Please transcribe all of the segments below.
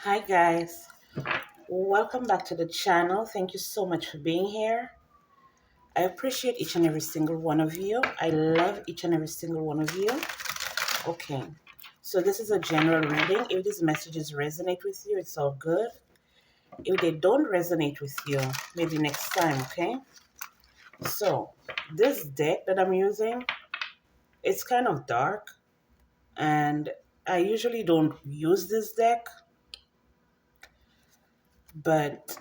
Hi guys, welcome back to the channel. Thank you so much for being here. I appreciate each and every single one of you. I love each and every single one of you. Okay, so this is a general reading. If these messages resonate with you, it's all good. If they don't resonate with you, maybe next time, okay? So this deck that I'm using, it's kind of dark, and I usually don't use this deck, but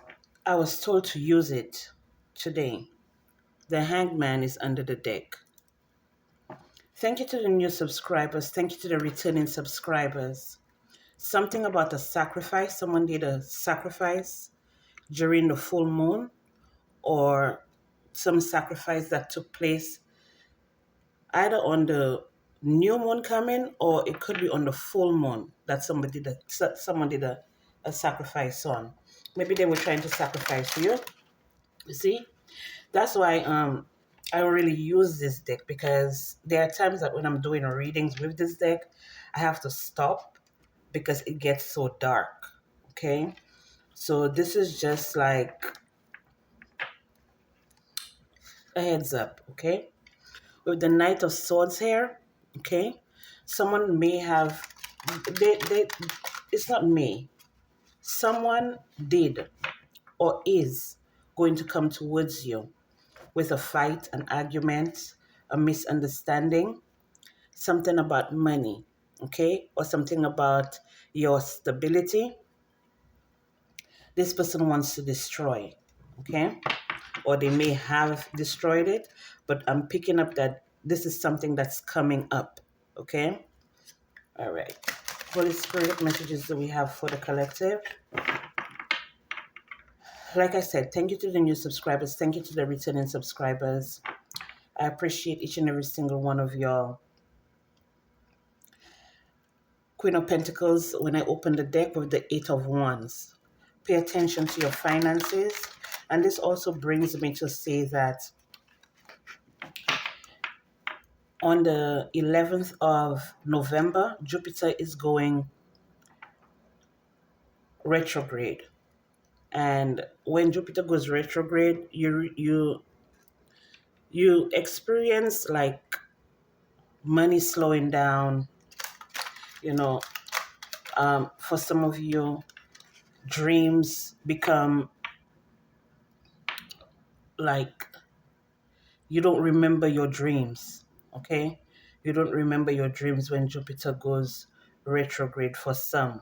I was told to use it today. The hangman is under the deck. Thank you to the new subscribers. Thank you to the returning subscribers. Something about a sacrifice. Someone did a sacrifice during the full moon, or some sacrifice that took place either on the new moon coming, or it could be on the full moon that someone did a sacrifice on. Maybe they were trying to sacrifice you. You see? That's why I don't really use this deck, because there are times that when I'm doing readings with this deck, I have to stop because it gets so dark. Okay, so this is just like a heads up. Okay, with the Knight of Swords here. Okay, someone may have they it's not me. Someone did or is going to come towards you with a fight, an argument, a misunderstanding, something about money, okay, or something about your stability. This person wants to destroy, okay, or they may have destroyed it, but I'm picking up that this is something that's coming up, okay. All right, Holy Spirit, what messages do we have for the collective? Like I said, thank you to the new subscribers, thank you to the returning subscribers. I appreciate each and every single one of y'all. Queen of Pentacles, when I open the deck with the Eight of Wands. Pay attention to your finances. And this also brings me to say that on the 11th of November, Jupiter is going retrograde. And when Jupiter goes retrograde, you experience like money slowing down. You know, for some of you, dreams become like you don't remember your dreams, okay? You don't remember your dreams when Jupiter goes retrograde for some.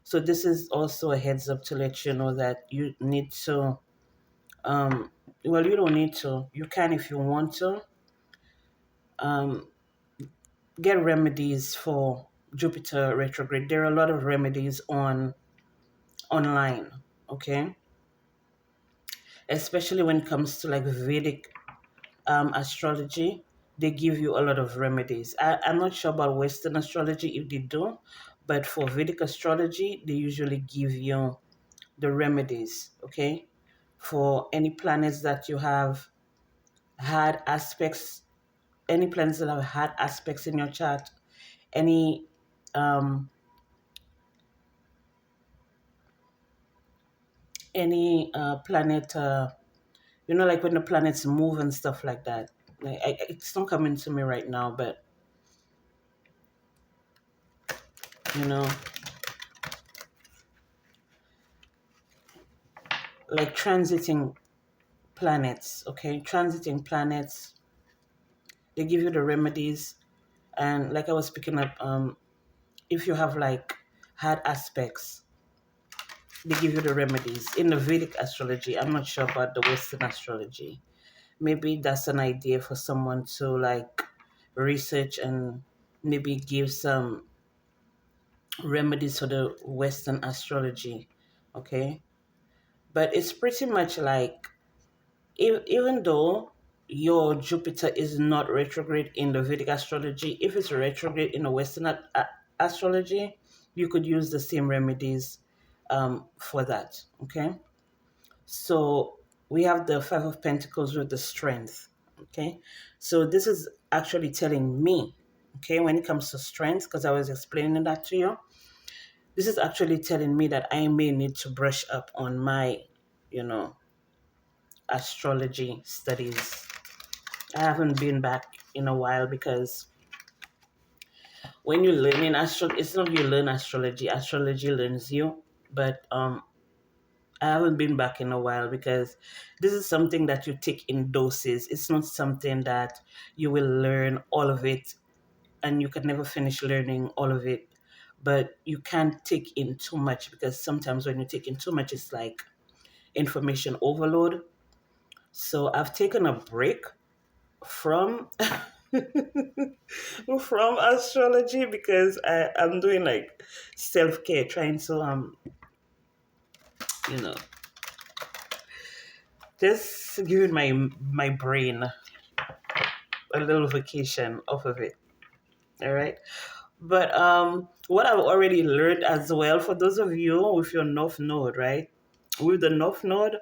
So this is also a heads up to let you know that you need to, well, you don't need to. You can if you want to. Get remedies for Jupiter retrograde. There are a lot of remedies online, okay? Especially when it comes to like Vedic astrology, they give you a lot of remedies. I'm not sure about Western astrology if they do, but for Vedic astrology, they usually give you the remedies, okay? For any planets that you have had aspects, any planets that have had aspects in your chart, any um, planet, like when the planets move and stuff like that. Like, it's not coming to me right now, but you know, like transiting planets, okay? Transiting planets, they give you the remedies. And like I was picking up, if you have like hard aspects, they give you the remedies. In the Vedic astrology, I'm not sure about the Western astrology. Maybe that's an idea for someone to like research and maybe give some remedies for the Western astrology, okay? But it's pretty much like, even though your Jupiter is not retrograde in the Vedic astrology, if it's retrograde in the Western astrology, you could use the same remedies for that. Okay, so we have the Five of Pentacles with the Strength. Okay, so this is actually telling me, okay, when it comes to strength, because I was explaining that to you, This is actually telling me that I may need to brush up on my, you know, astrology studies. I haven't been back in a while because when you learn in it's not you learn astrology. Astrology learns you, but I haven't been back in a while because this is something that you take in doses. It's not something that you will learn all of it and you can never finish learning all of it. But you can't take in too much because sometimes when you take in too much, it's like information overload. So I've taken a break from from astrology because I'm doing like self-care, trying to you know, just giving my brain a little vacation off of it. All right. But what I've already learned as well, for those of you with your North Node, right? With the North Node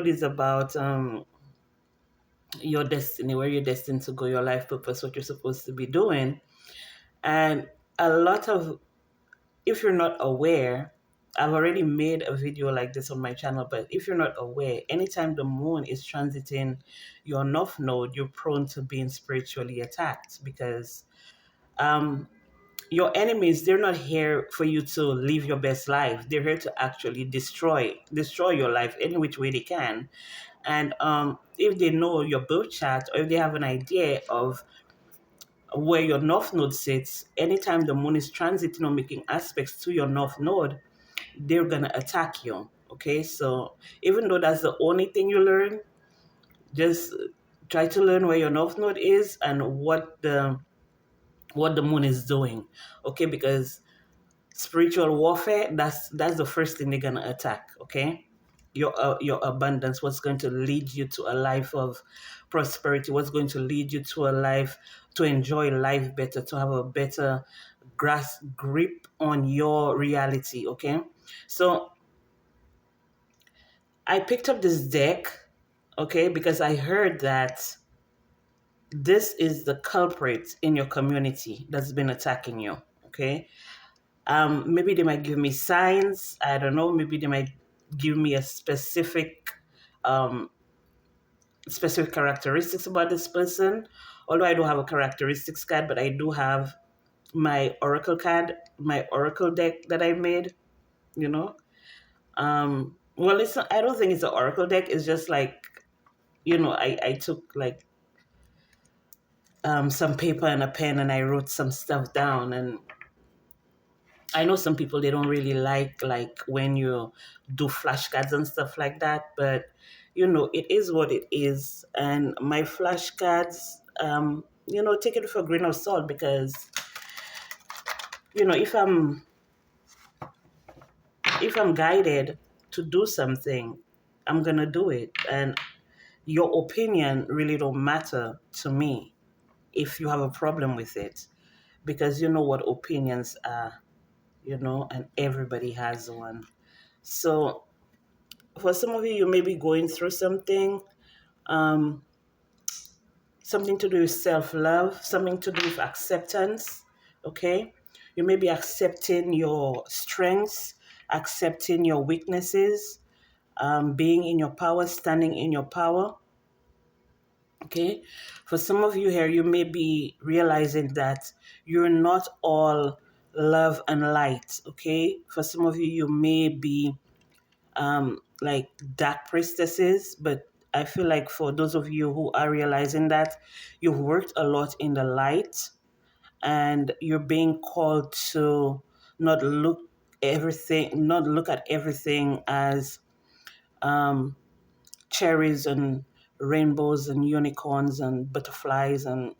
is about your destiny, where you're destined to go, your life purpose, what you're supposed to be doing. And a lot of, if you're not aware, I've already made a video like this on my channel, but if you're not aware, anytime the moon is transiting your North Node, you're prone to being spiritually attacked because um, your enemies, they're not here for you to live your best life. They're here to actually destroy your life any which way they can. And if they know your birth chart or if they have an idea of where your North Node sits, anytime the moon is transiting or making aspects to your North Node, they're gonna attack you. Okay, so even though that's the only thing you learn, just try to learn where your North Node is and what the moon is doing. Okay, because spiritual warfare, that's the first thing they're gonna attack. Okay, your abundance, what's going to lead you to a life of prosperity, what's going to lead you to a life to enjoy life better, to have a better grip on your reality. Okay, so I picked up this deck, okay, because I heard that this is the culprit in your community that's been attacking you. Okay, maybe they might give me signs. I don't know. Maybe they might give me a um, specific characteristics about this person. Although I don't have a characteristics card, but I do have my oracle card, my oracle deck that I made. You know, well, it's not, I don't think it's an oracle deck. It's just like, I took like some paper and a pen and I wrote some stuff down. And I know some people, they don't really like when you do flashcards and stuff like that, but it is what it is. And my flashcards, take it with a grain of salt because if I'm guided to do something, I'm gonna do it. And your opinion really don't matter to me if you have a problem with it, because you know what opinions are, and everybody has one. So for some of you, you may be going through um, something to do with self-love, something to do with acceptance, okay? You may be accepting your strengths, accepting your weaknesses, being in your power, standing in your power, okay? For some of you here, you may be realizing that you're not all love and light, okay? For some of you, you may be like dark priestesses, but I feel like for those of you who are realizing that you've worked a lot in the light and you're being called to not not look at everything as um, cherries and rainbows and unicorns and butterflies and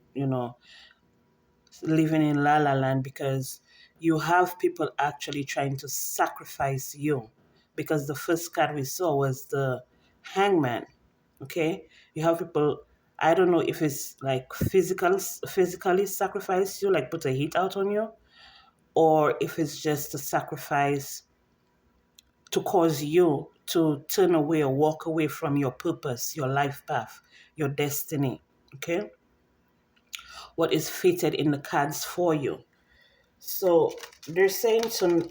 living in la la land, because you have people actually trying to sacrifice you, because the first card we saw was the hangman. Okay, you have people, I don't know if it's like physically sacrifice you, like put a heat out on you, or if it's just a sacrifice to cause you to turn away or walk away from your purpose, your life path, your destiny. Okay, what is fated in the cards for you. So they're saying to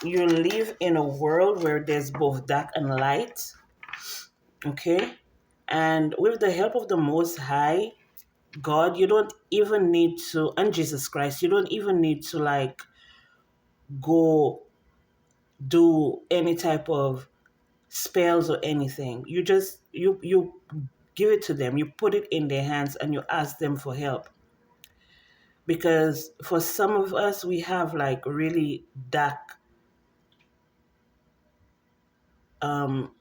you live in a world where there's both dark and light, okay? And with the help of the Most High, God, you don't even need to, and Jesus Christ, you don't even need to like go do any type of spells or anything. You just you give it to them, you put it in their hands, and you ask them for help. Because for some of us, we have like really dark, um,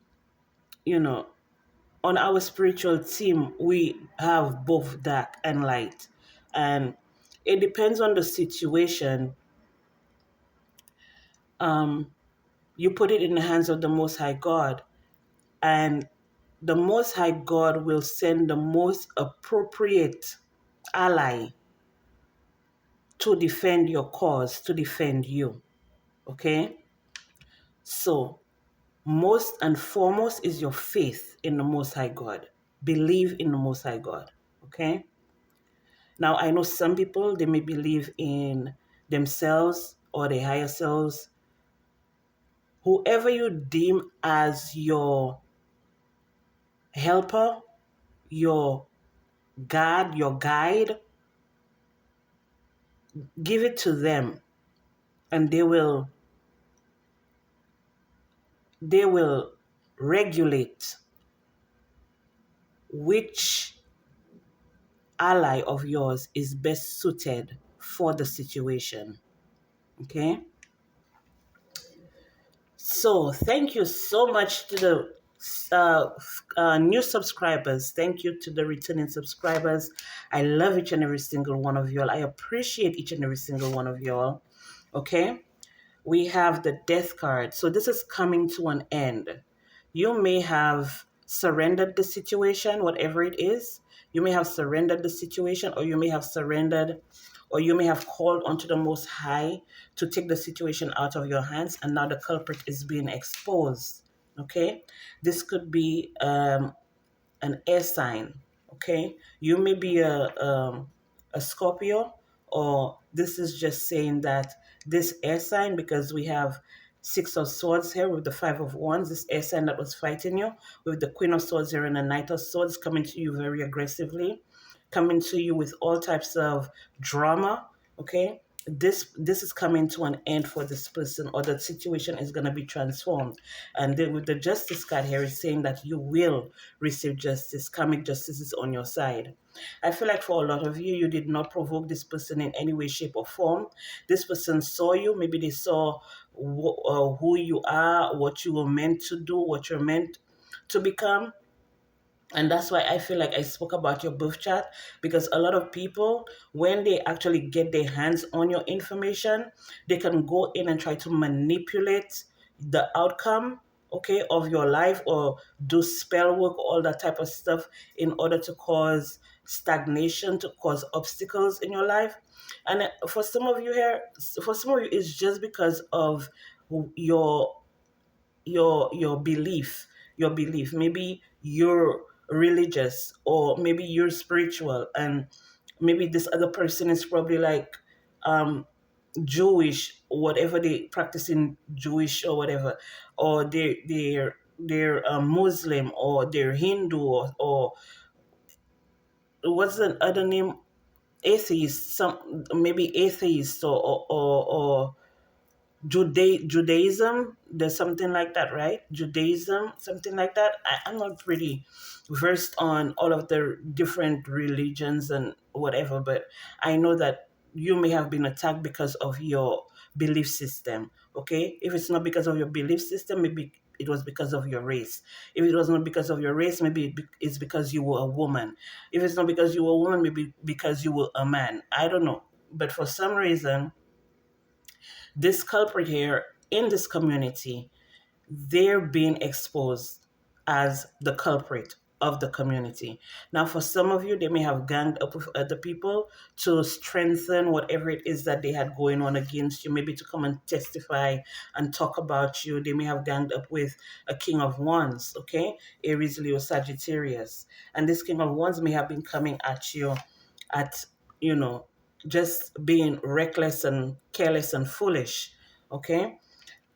you know, on our spiritual team, we have both dark and light, and it depends on the situation. Um, you put it in the hands of the Most High God, and the Most High God will send the most appropriate ally to defend your cause, to defend you. Okay? So, most and foremost is your faith in the Most High God. Believe in the Most High God. Okay? Now, I know some people, they may believe in themselves or their higher selves. Whoever you deem as your helper, your God, your guide, give it to them, and they will regulate which ally of yours is best suited for the situation. Okay? So, thank you so much to the new subscribers. Thank you to the returning subscribers. I love each and every single one of y'all. I appreciate each and every single one of y'all. Okay? We have the death card. So this is coming to an end. You may have surrendered the situation, whatever it is. You may have surrendered the situation, or you may have surrendered, or you may have called onto the Most High to take the situation out of your hands, and now the culprit is being exposed. Okay? This could be an air sign. Okay, you may be a Scorpio, or this is just saying that this air sign, because we have Six of Swords here with the Five of Wands, this air sign that was fighting you with the Queen of Swords here and the Knight of Swords coming to you very aggressively, coming to you with all types of drama. Okay, this is coming to an end for this person, or the situation is going to be transformed. And then with the Justice card here is saying that you will receive justice. Karmic justice is on your side. I feel like for a lot of you, you did not provoke this person in any way, shape, or form. This person saw you. Maybe they saw who you are, what you were meant to do, what you're meant to become. And that's why I feel like I spoke about your birth chart, because a lot of people, when they actually get their hands on your information, they can go in and try to manipulate the outcome, okay, of your life, or do spell work, all that type of stuff, in order to cause stagnation, to cause obstacles in your life. And for some of you here, for some of you, it's just because of your your belief. Maybe you're religious, or maybe you're spiritual, and maybe this other person is probably like Jewish, whatever they practice in Jewish or whatever, or they're Muslim, or they're Hindu, or what's the other name, atheist, some maybe atheist, or Judaism, there's something like that, right? Judaism, something like that. I'm not pretty versed on all of the different religions and whatever, but I know that you may have been attacked because of your belief system. Okay, if it's not because of your belief system, maybe it was because of your race. If it was not because of your race, maybe it's because you were a woman. If it's not because you were a woman, maybe because you were a man. I don't know, but for some reason, this culprit here in this community, they're being exposed as the culprit of the community. Now, for some of you, they may have ganged up with other people to strengthen whatever it is that they had going on against you, maybe to come and testify and talk about you. They may have ganged up with a King of Wands, okay? Aries, Leo, Sagittarius. And this King of Wands may have been coming at you at, you know, just being reckless and careless and foolish. Okay,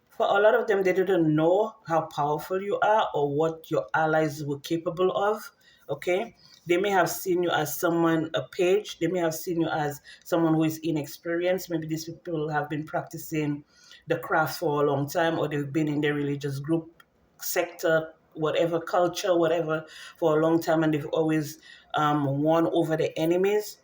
for a lot of them, they didn't know how powerful you are or what your allies were capable of. Okay, they may have seen you as someone, a page. They may have seen you as someone who is inexperienced. Maybe these people have been practicing the craft for a long time, or they've been in their religious group, sector, whatever, culture, whatever, for a long time, and they've always won over the enemies,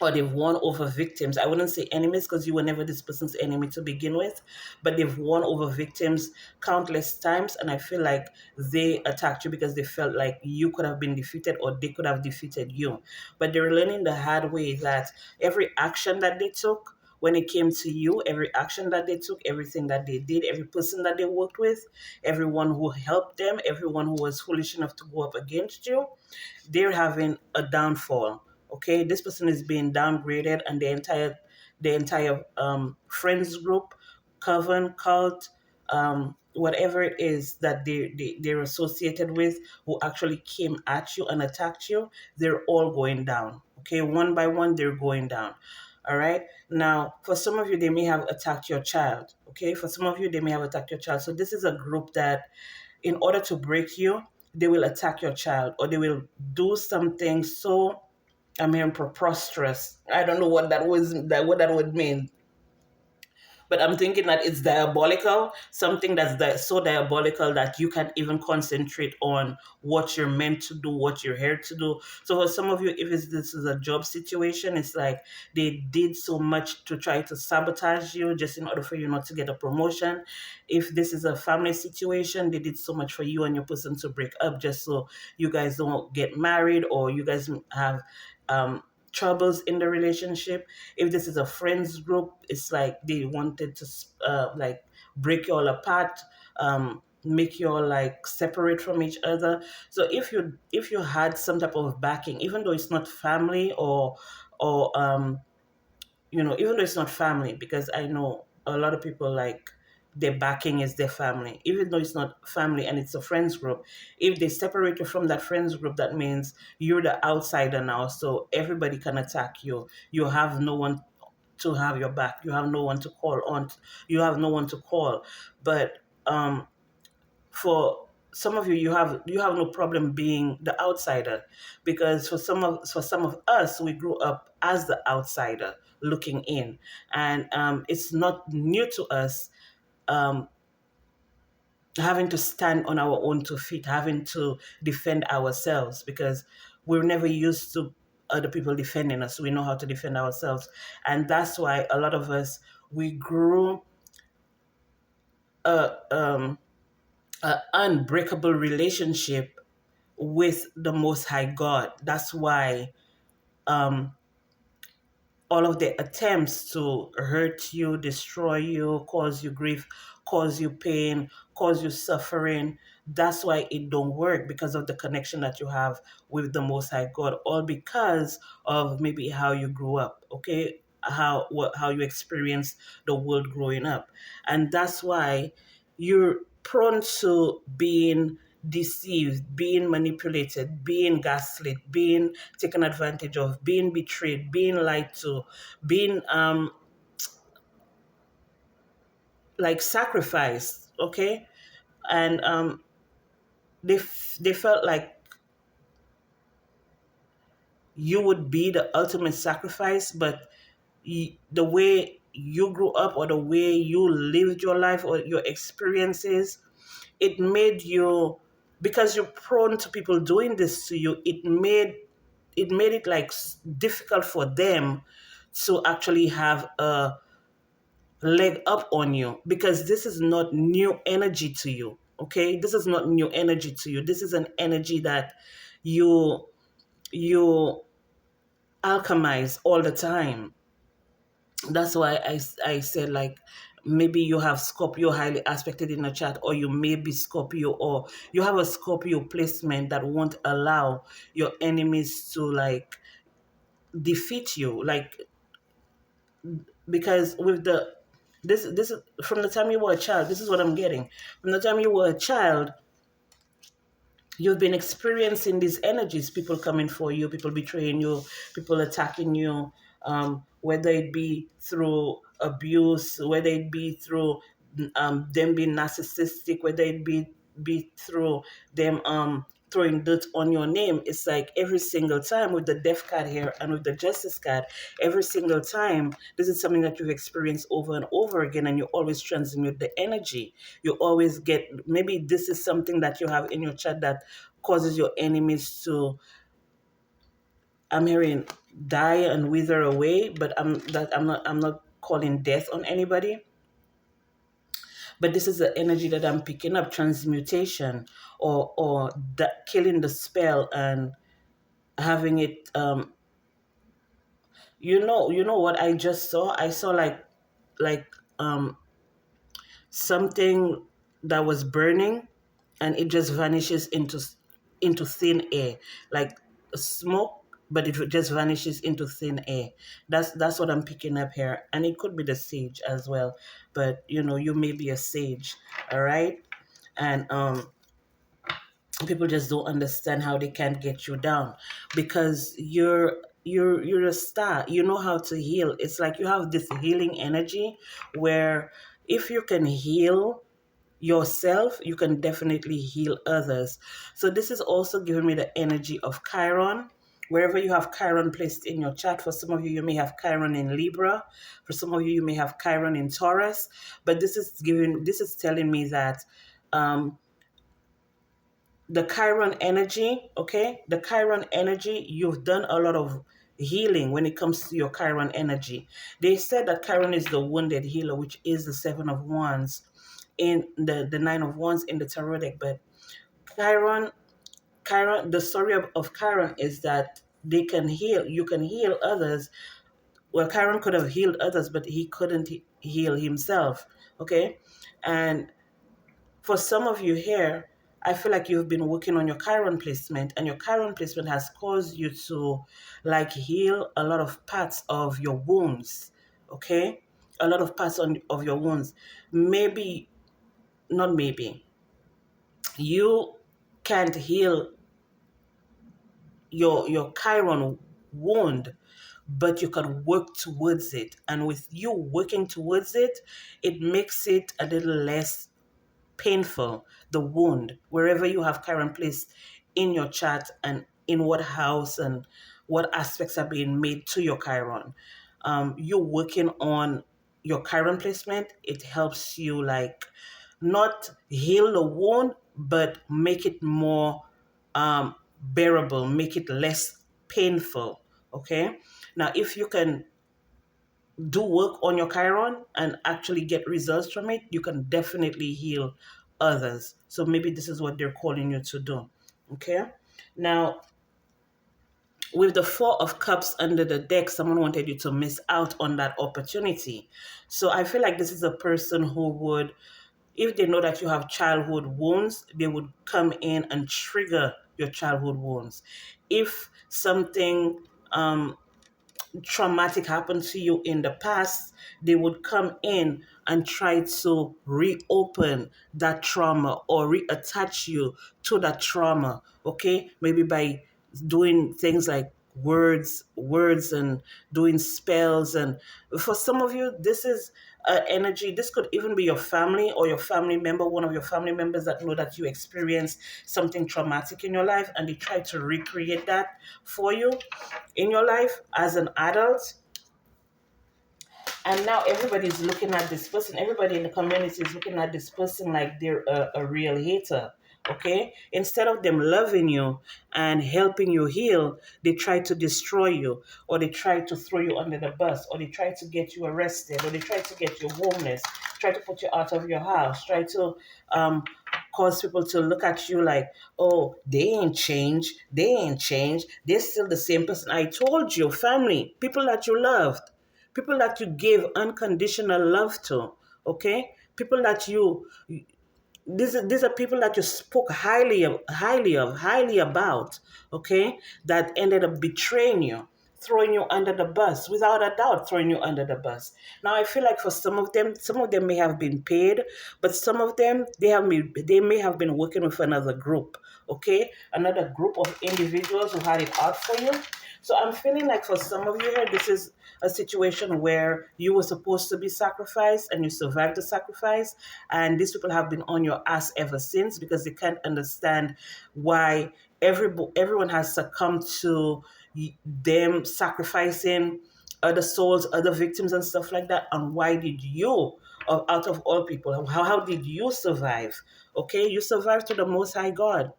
or they've won over victims. I wouldn't say enemies because you were never this person's enemy to begin with, but they've won over victims countless times. And I feel like they attacked you because they felt like you could have been defeated or they could have defeated you. But they're learning the hard way that every action that they took, when it came to you, every action that they took, everything that they did, every person that they worked with, everyone who helped them, everyone who was foolish enough to go up against you, they're having a downfall. Okay, this person is being downgraded, and the entire friends group, coven, cult, whatever it is that they're associated with, who actually came at you and attacked you, they're all going down. Okay, one by one, they're going down. All right. Now, for some of you, they may have attacked your child. Okay. For some of you, they may have attacked your child. So this is a group that, in order to break you, they will attack your child, or they will do something so, I mean, preposterous. I don't know what that would mean, but I'm thinking that it's diabolical, something that's so diabolical that you can't even concentrate on what you're meant to do, what you're here to do. So for some of you, if this is a job situation, it's like they did so much to try to sabotage you just in order for you not to get a promotion. If this is a family situation, they did so much for you and your person to break up just so you guys don't get married, or you guys have um, troubles in the relationship. If this is a friends group, it's like they wanted to like break you all apart, make you all like separate from each other. So if you had some type of backing, even though it's not family, or even though it's not family, because I know a lot of people like their backing is their family, even though it's not family and it's a friends group. If they separate you from that friends group, that means you're the outsider now. So everybody can attack you. You have no one to have your back. You have no one to call on. You have no one to call. But for some of you, you have no problem being the outsider, because for some of us, we grew up as the outsider looking in, and it's not new to us, um, having to stand on our own 2 feet, having to defend ourselves, because we're never used to other people defending us. We know how to defend ourselves, and that's why a lot of us, we grew a unbreakable relationship with the Most High God. That's why um, all of the attempts to hurt you, destroy you, cause you grief, cause you pain, cause you suffering, that's why it don't work, because of the connection that you have with the Most High God, all because of maybe how you grew up, okay? How you experienced the world growing up. And that's why you're prone to being deceived, being manipulated, being gaslit, being taken advantage of, being betrayed, being lied to, being like sacrificed, okay? And they felt like you would be the ultimate sacrifice, but the way you grew up, or the way you lived your life, or your experiences, it made you, because you're prone to people doing this to you, it made it like difficult for them to actually have a leg up on you, because this is not new energy to you. Okay, this is not new energy to you. This is an energy that you alchemize all the time. That's why I said, like, maybe you have Scorpio highly aspected in a chart, or you may be Scorpio, or you have a Scorpio placement that won't allow your enemies to like defeat you, like, because with the this is from the time you were a child. This is what I'm getting. From the time you were a child, you've been experiencing these energies, people coming for you, people betraying you, people attacking you, whether it be through abuse, whether it be through them being narcissistic, whether it be through them throwing dirt on your name. It's like every single time with the death card here and with the justice card, every single time this is something that you've experienced over and over again, and you always transmute the energy. You always get, maybe this is something that you have in your chart that causes your enemies to, I'm hearing, die and wither away, but I'm not calling death on anybody. But this is the energy that I'm picking up: transmutation, or that killing the spell and having it. You know what I just saw? I saw like um something that was burning, and it just vanishes into thin air, like smoke, but it just vanishes into thin air. That's what I'm picking up here, and it could be the sage as well. But you may be a sage, all right? And people just don't understand how they can't get you down, because you're a star. You know how to heal. It's like you have this healing energy, where if you can heal yourself, you can definitely heal others. So this is also giving me the energy of Chiron. Wherever you have Chiron placed in your chart, for some of you, you may have Chiron in Libra. For some of you, you may have Chiron in Taurus. But this is telling me that the Chiron energy, okay? The Chiron energy, you've done a lot of healing when it comes to your Chiron energy. They said that Chiron is the wounded healer, which is the Seven of Wands in the Nine of Wands in the Tarot deck. But Chiron, the story of Chiron is that they can heal. You can heal others. Well, Chiron could have healed others, but he couldn't heal himself, okay? And for some of you here, I feel like you've been working on your Chiron placement, and your Chiron placement has caused you to like heal a lot of parts of your wounds, okay? A lot of parts of your wounds. Maybe, not maybe, you can't heal your Chiron wound, but you can work towards it. And with you working towards it, it makes it a little less painful, the wound, wherever you have Chiron placed in your chart, and in what house and what aspects are being made to your Chiron. You're working on your Chiron placement. It helps you like not heal the wound, but make it more bearable, make it less painful. Okay. Now, if you can do work on your Chiron and actually get results from it, you can definitely heal others. So maybe this is what they're calling you to do. Okay. Now, with the Four of Cups under the deck, someone wanted you to miss out on that opportunity. So I feel like this is a person who would, if they know that you have childhood wounds, they would come in and trigger your childhood wounds. If something traumatic happened to you in the past, they would come in and try to reopen that trauma or reattach you to that trauma, okay? Maybe by doing things like words and doing spells. And for some of you, this is energy. This could even be your family or your family member, one of your family members that know that you experienced something traumatic in your life, and they try to recreate that for you in your life as an adult. And now everybody's looking at this person. Everybody in the community is looking at this person like they're a real hater. Okay? Instead of them loving you and helping you heal, they try to destroy you, or they try to throw you under the bus, or they try to get you arrested, or they try to get you homeless, try to put you out of your house, try to cause people to look at you like, oh, they ain't changed, they're still the same person. I told you, family, people that you loved, people that you gave unconditional love to, okay? People that these are people that you spoke highly about, okay? That ended up betraying you. throwing you under the bus, without a doubt throwing you under the bus. Now I feel like for some of them may have been paid, but some of them they may have been working with another group, okay? Another group of individuals who had it out for you. So I'm feeling like for some of you here, this is a situation where you were supposed to be sacrificed and you survived the sacrifice. And these people have been on your ass ever since because they can't understand why everyone has succumbed to them sacrificing other souls, other victims, and stuff like that. And why did you, out of all people, how did you survive? Okay, you survived to the Most High God.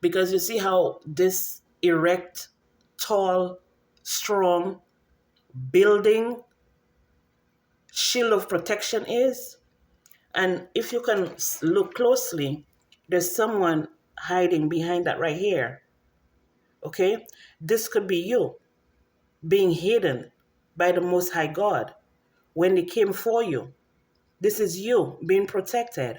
Because you see how this erect, tall, strong building shield of protection is. And if you can look closely, there's someone hiding behind that right here. Okay? This could be you being hidden by the Most High God when they came for you. This is you being protected.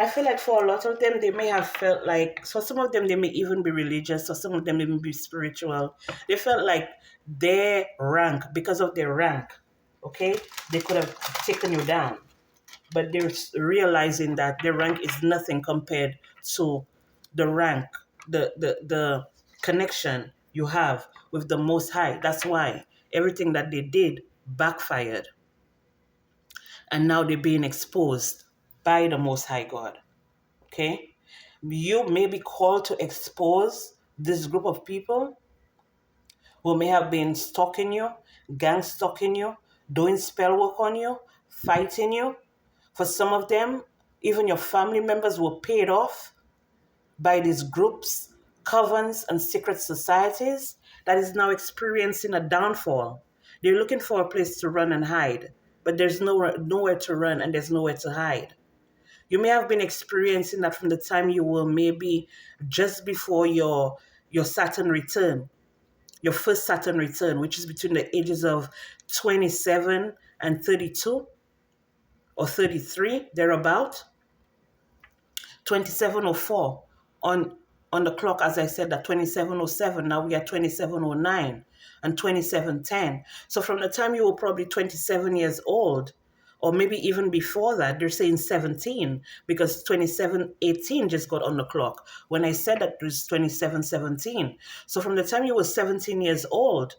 I feel like for a lot of them, they may have felt like, so some of them, they may even be religious, or some of them, they may be spiritual. They felt like their rank, because of their rank, okay, they could have taken you down. But they're realizing that their rank is nothing compared to the rank, the connection you have with the Most High. That's why everything that they did backfired. And now they're being exposed by the Most High God. Okay? You may be called to expose this group of people who may have been stalking you, gang stalking you, doing spell work on you, fighting you. For some of them, even your family members were paid off by these groups, covens, and secret societies that is now experiencing a downfall. They're looking for a place to run and hide, but there's nowhere to run and there's nowhere to hide. You may have been experiencing that from the time you were maybe just before your Saturn return, your first Saturn return, which is between the ages of 27 and 32 or 33, thereabout. 2704 on on the clock, as I said, that 2707. Now we are 2709 and 2710. So from the time you were probably 27 years old, or maybe even before that, they're saying 17 because 2718 just got on the clock. When I said that, it was 2717. So from the time you were 17 years old,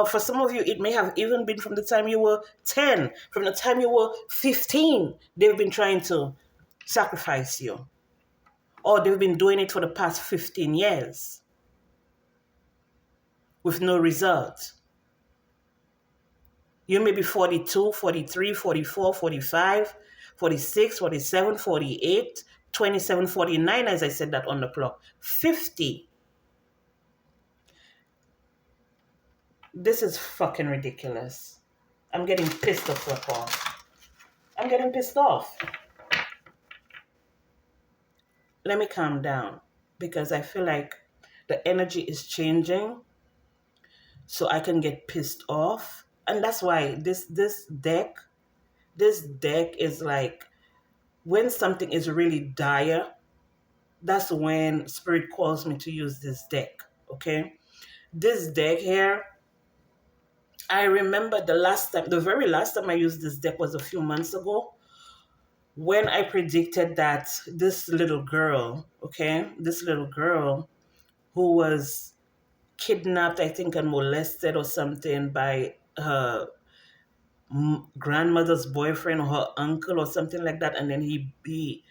for some of you, it may have even been from the time you were 10, from the time you were 15, they've been trying to sacrifice you. Or they've been doing it for the past 15 years with no result. You may be 42, 43, 44, 45, 46, 47, 48, 27, 49, as I said that on the clock. 50. This is fucking ridiculous. I'm getting pissed off. I'm getting pissed off. Let me calm down because I feel like the energy is changing so I can get pissed off. And that's why this deck is like when something is really dire, that's when spirit calls me to use this deck. Okay? This deck here, I remember the very last time I used this deck was a few months ago when I predicted that this little girl, okay, this little girl who was kidnapped, I think, and molested or something by her grandmother's boyfriend or her uncle or something like that, and then he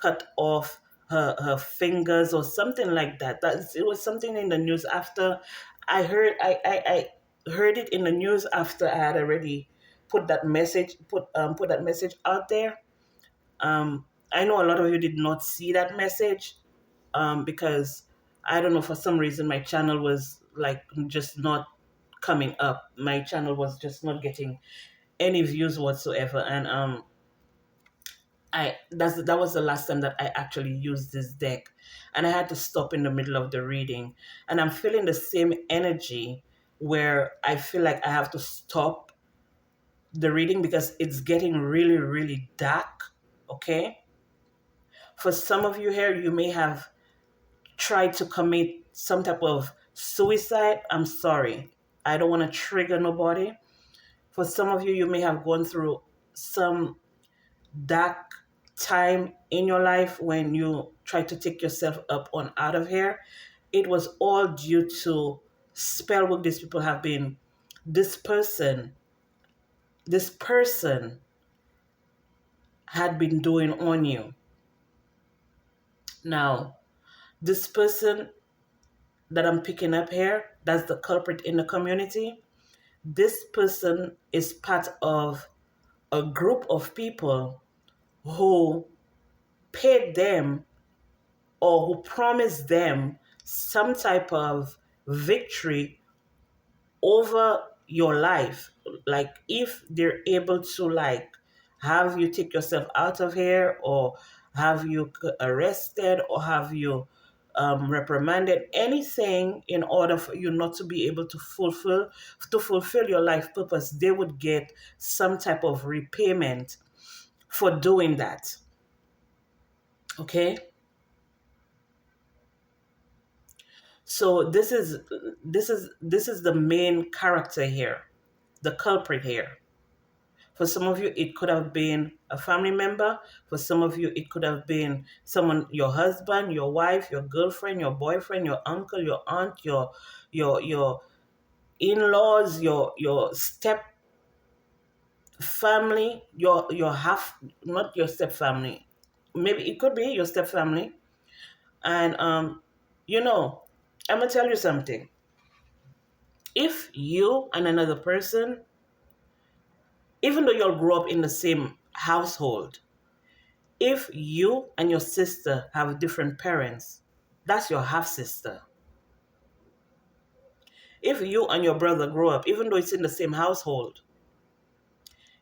cut off her fingers or something like that. It was something in the news after I heard it in the news after I had already put that message put that message out there. I know a lot of you did not see that message because I don't know, for some reason my channel was like just not coming up. My channel was just not getting any views whatsoever, and that was the last time that I actually used this deck, and I had to stop in the middle of the reading, and I'm feeling the same energy where I feel like I have to stop the reading because it's getting really, really dark. Okay, for some of you here, you may have tried to commit some type of Suicide, I'm sorry. I don't want to trigger nobody. For some of you, you may have gone through some dark time in your life when you try to take yourself up on out of here. It was all due to spell work these people have been. This person, this person had been doing on you. Now, this person that I'm picking up here, that's the culprit in the community. This person is part of a group of people who paid them or who promised them some type of victory over your life. Like if they're able to like have you take yourself out of here, or have you arrested, or have you reprimanded, anything in order for you not to be able to fulfill your life purpose, they would get some type of repayment for doing that. Okay, so this is the main character here, the culprit here. For some of you, it could have been a family member. For some of you, it could have been someone, your husband, your wife, your girlfriend, your boyfriend, your uncle, your aunt, your in-laws, your step family, your half, not your step family. Maybe it could be your step family. And you know, I'm gonna tell you something. If you and another person, even though you all grew up in the same household, if you and your sister have different parents, that's your half sister. If you and your brother grow up, even though it's in the same household,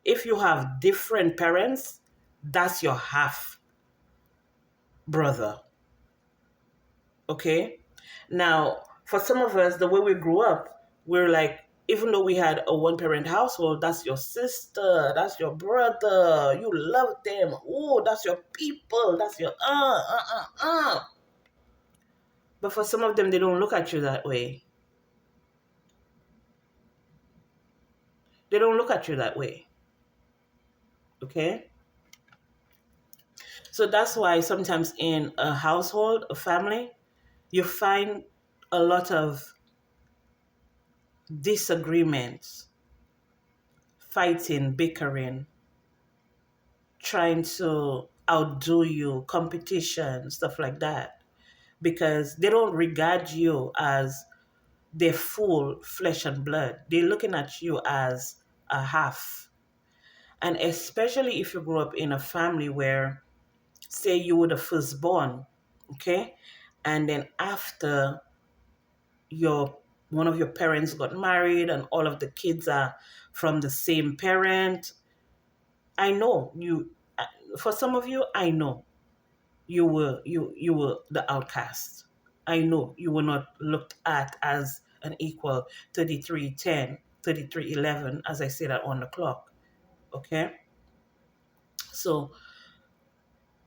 if you have different parents, that's your half brother. Okay? Now, for some of us, the way we grew up, we're like, even though we had a one parent household, that's your sister, that's your brother, you love them. Oh, that's your people, that's your But for some of them, they don't look at you that way. They don't look at you that way. Okay? So that's why sometimes in a household, a family, you find a lot of disagreements, fighting, bickering, trying to outdo you, competition, stuff like that. Because they don't regard you as their full flesh and blood. They're looking at you as a half. And especially if you grew up in a family where, say, you were the firstborn, okay? And then after your one of your parents got married and all of the kids are from the same parent, I know you, for some of you, I know you were the outcast. I know you were not looked at as an equal 3310, 3311, as I say that on the clock. Okay? So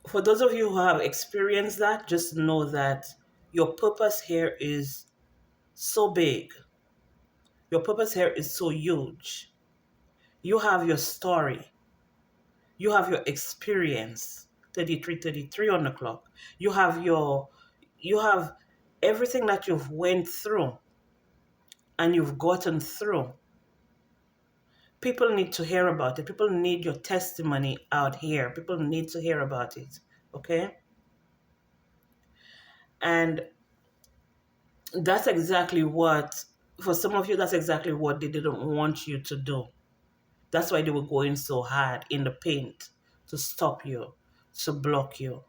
for those of you who have experienced that, just know that your purpose here is so big. Your purpose here is so huge. You have your story. You have your experience. 3333 on the clock. You have everything that you've went through and you've gotten through. People need to hear about it. People need your testimony out here. People need to hear about it. Okay? And that's exactly what, for some of you, that's exactly what they didn't want you to do. That's why they were going so hard in the paint to stop you, to block you.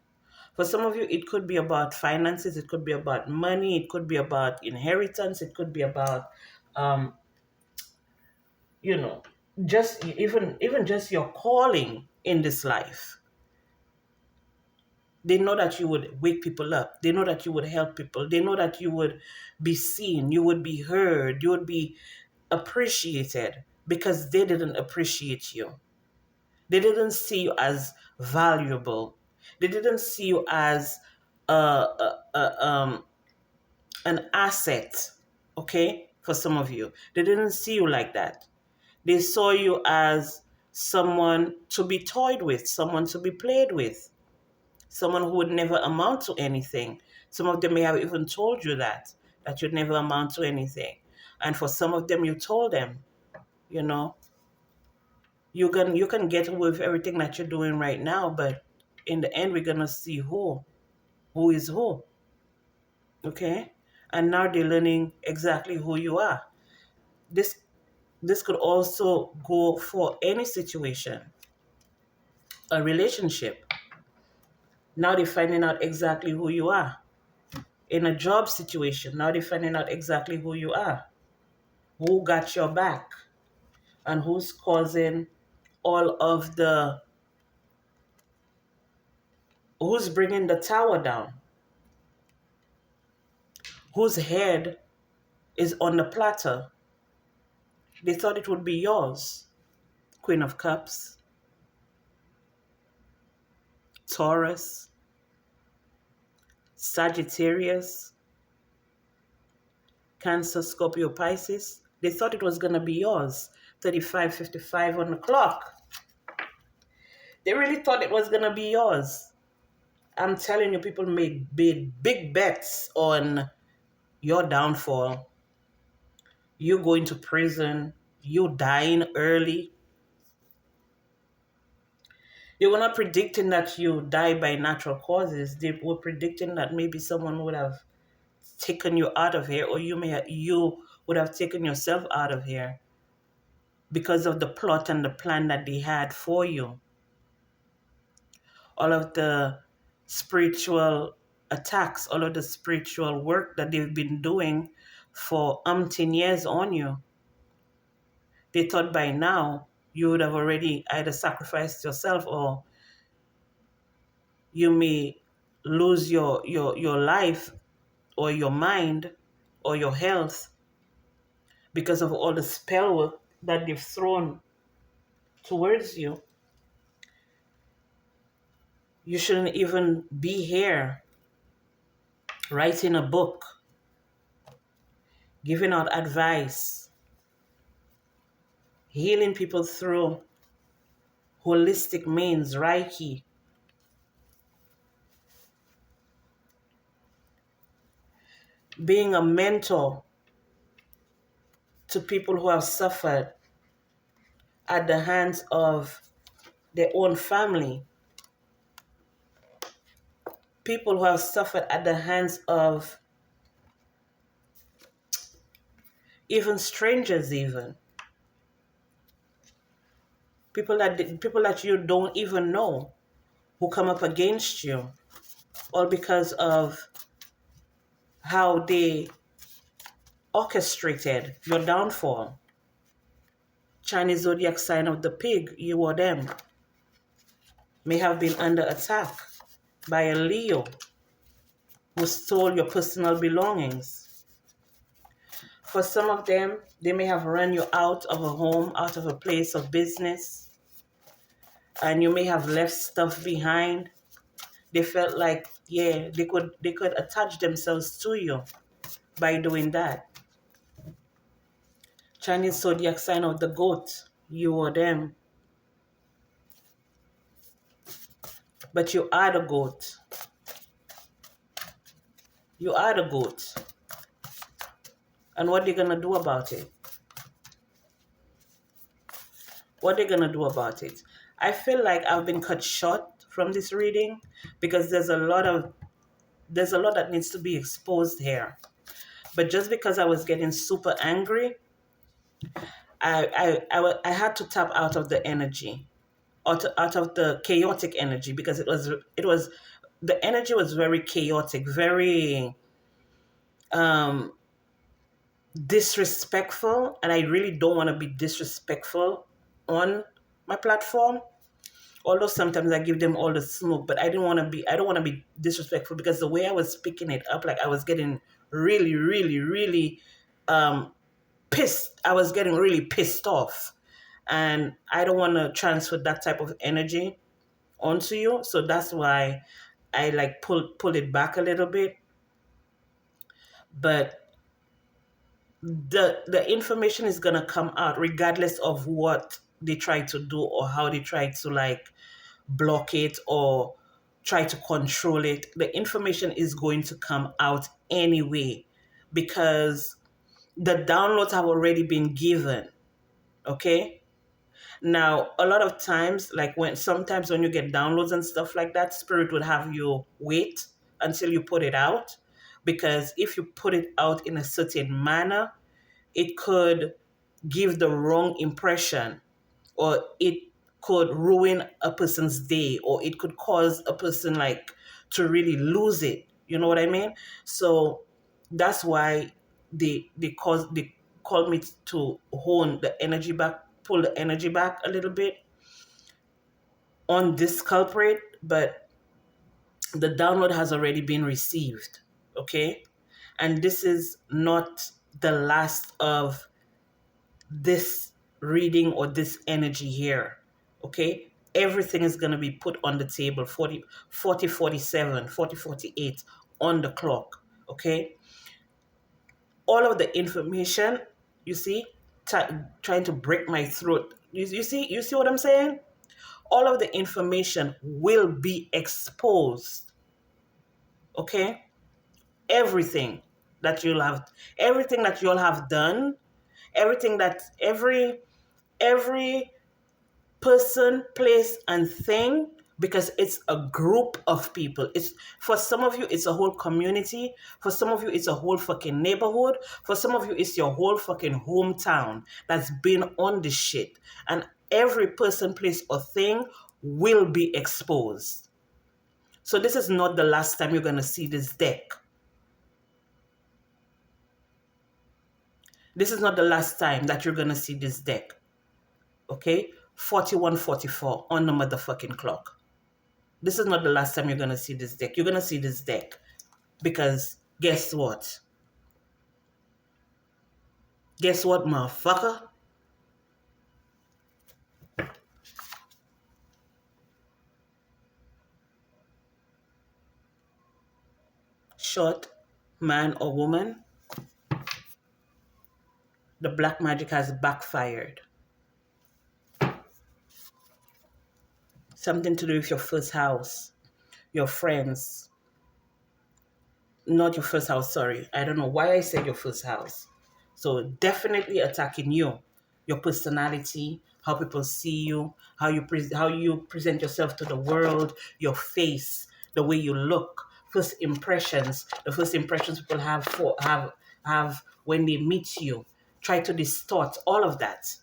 For some of you, it could be about finances, it could be about money, it could be about inheritance, it could be about, um, you know, just even just your calling in this life. They know that you would wake people up. They know that you would help people. They know that you would be seen, you would be heard, you would be appreciated because they didn't appreciate you. They didn't see you as valuable. They didn't see you as uh, uh, uh, um, an asset. okay? For some of you, they didn't see you like that. They saw you as someone to be toyed with, someone to be played with, someone who would never amount to anything. Some of them may have even told you that you'd never amount to anything. And for some of them, you told them, you know, you can get away with everything that you're doing right now, but in the end, we're gonna see who is who, okay? And now they're learning exactly who you are. This this could also go for any situation, a relationship. Now they're finding out exactly who you are. In a job situation, now they're finding out exactly who you are, who got your back, and who's causing all of the, who's bringing the tower down, whose head is on the platter. They thought it would be yours. Queen of Cups, Taurus, Sagittarius, Cancer, Scorpio, Pisces. They thought it was going to be yours. 35:55 on the clock. They really thought it was going to be yours. I'm telling you, people made big bets on your downfall. You going to prison, you dying early. They were not predicting that you die by natural causes. They were predicting that maybe someone would have taken you out of here, or you would have taken yourself out of here because of the plot and the plan that they had for you. All of the spiritual attacks, all of the spiritual work that they've been doing for umpteen years on you. They thought by now you would have already either sacrificed yourself, or you may lose your life or your mind or your health because of all the spell work that they've thrown towards you. You shouldn't even be here writing a book, giving out advice, healing people through holistic means, Reiki, being a mentor to people who have suffered at the hands of their own family, people who have suffered at the hands of even strangers, even people that you don't even know, who come up against you, all because of how they orchestrated your downfall. Chinese zodiac sign of the pig, you or them, may have been under attack by a Leo who stole your personal belongings. For some of them, they may have run you out of a home, out of a place of business, and you may have left stuff behind. They felt like, yeah, they could attach themselves to you by doing that. Chinese zodiac sign of the goat, you or them. But you are the goat. You are the goat. And what are they going to do about it? What are they going to do about it? I feel like I've been cut short from this reading because there's a lot that needs to be exposed here. But just because I was getting super angry, I had to tap out of the energy, out of the chaotic energy, because it was the energy was very chaotic, very disrespectful, and I really don't want to be disrespectful on my platform. Although sometimes I give them all the smoke, but I don't want to be disrespectful, because the way I was picking it up, like I was getting really, really, really pissed. I was getting really pissed off. And I don't want to transfer that type of energy onto you. So that's why I like pull it back a little bit. But the information is gonna come out regardless of what they try to do or how they try to like block it or try to control it. The information is going to come out anyway because the downloads have already been given. Okay. Now, a lot of times, like sometimes when you get downloads and stuff like that, Spirit would have you wait until you put it out. Because if you put it out in a certain manner, it could give the wrong impression, or it could ruin a person's day, or it could cause a person like to really lose it. You know what I mean? So that's why they call me to hone the energy back, pull the energy back a little bit on this culprit, but the download has already been received. Okay. And this is not the last of this reading or this energy here. Okay. Everything is going to be put on the table 47, 48 on the clock. Okay. All of the information, you see, trying to break my throat. You see what I'm saying? All of the information will be exposed. Okay. Everything that you'll have, everything that you'll have done, everything that every person, place, and thing, because it's a group of people. It's for some of you, it's a whole community. For some of you, it's a whole fucking neighborhood. For some of you, it's your whole fucking hometown that's been on this shit. And every person, place, or thing will be exposed. So this is not the last time you're gonna see this deck. This is not the last time that you're gonna see this deck. Okay? 4144 on the motherfucking clock. This is not the last time you're going to see this deck. You're going to see this deck because guess what? Guess what, motherfucker? Short man or woman, the black magic has backfired. Something to do with your first house, your friends. Not your first house, sorry. I don't know why I said your first house. So definitely attacking you, your personality, how people see you, how you present yourself to the world, your face, the way you look, first impressions, the first impressions people have when they meet you, try to distort all of that.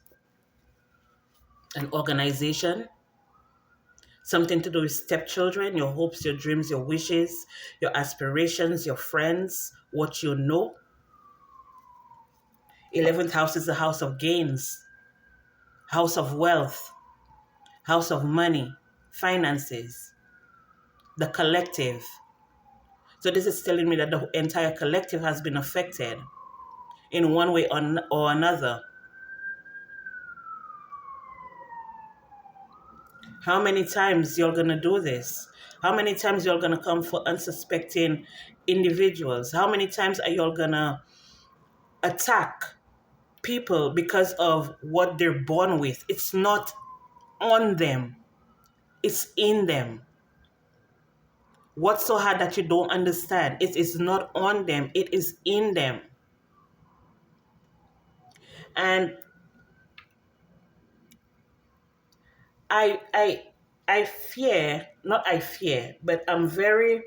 An organization, something to do with stepchildren, your hopes, your dreams, your wishes, your aspirations, your friends, what you know. 11th house is the house of gains, house of wealth, house of money, finances, the collective. So this is telling me that the entire collective has been affected in one way or another. How many times you're going to do this? How many times you're going to come for unsuspecting individuals? How many times are you going to attack people because of what they're born with? It's not on them. It's in them. What's so hard that you don't understand? It is not on them. It is in them. And I I fear, not I fear, but I'm very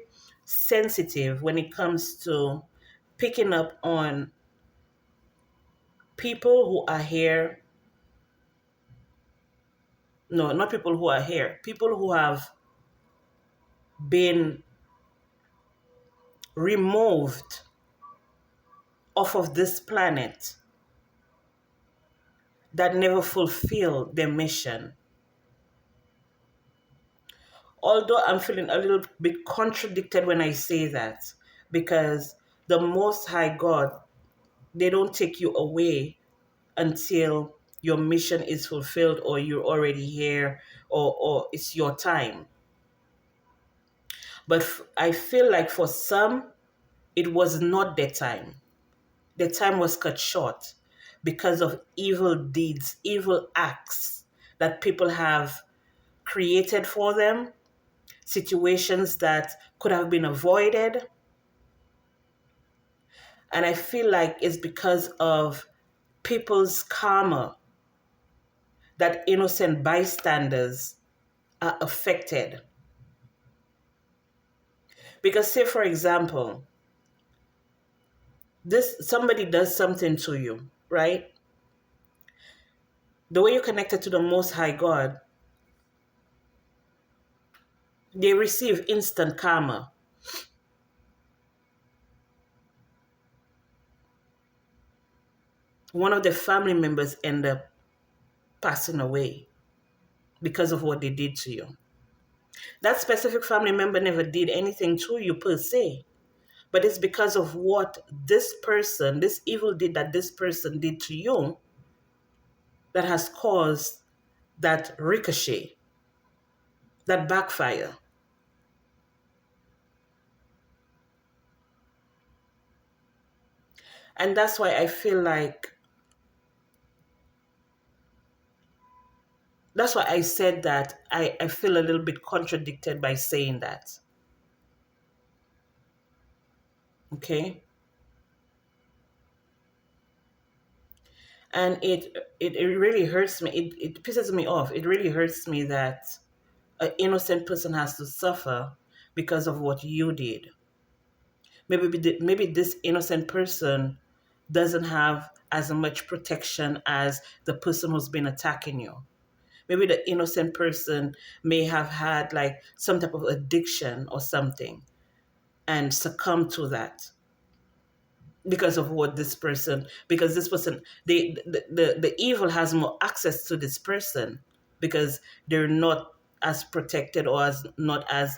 sensitive when it comes to picking up on people who are here. No, not people who are here. People who have been removed off of this planet that never fulfill their mission. Although I'm feeling a little bit contradicted when I say that, because the Most High God, they don't take you away until your mission is fulfilled or you're already here or it's your time. But I feel like for some, it was not their time. their time was cut short because of evil deeds, evil acts that people have created for them, situations that could have been avoided. And I feel like it's because of people's karma that innocent bystanders are affected. Because, say, for example, this somebody does something to you, right? The way you're connected to the Most High God, they receive instant karma. One of the family members end up passing away because of what they did to you. That specific family member never did anything to you per se, but it's because of what this person, this evil deed that this person did to you, that has caused that ricochet, that backfire. And that's why I feel like, that's why I said that I feel a little bit contradicted by saying that. Okay? And it really hurts me. It pisses me off. It really hurts me that an innocent person has to suffer because of what you did. Maybe this innocent person doesn't have as much protection as the person who's been attacking you. Maybe the innocent person may have had like some type of addiction or something and succumb to that because of what this person, because this person, the evil has more access to this person because they're not as protected or as not as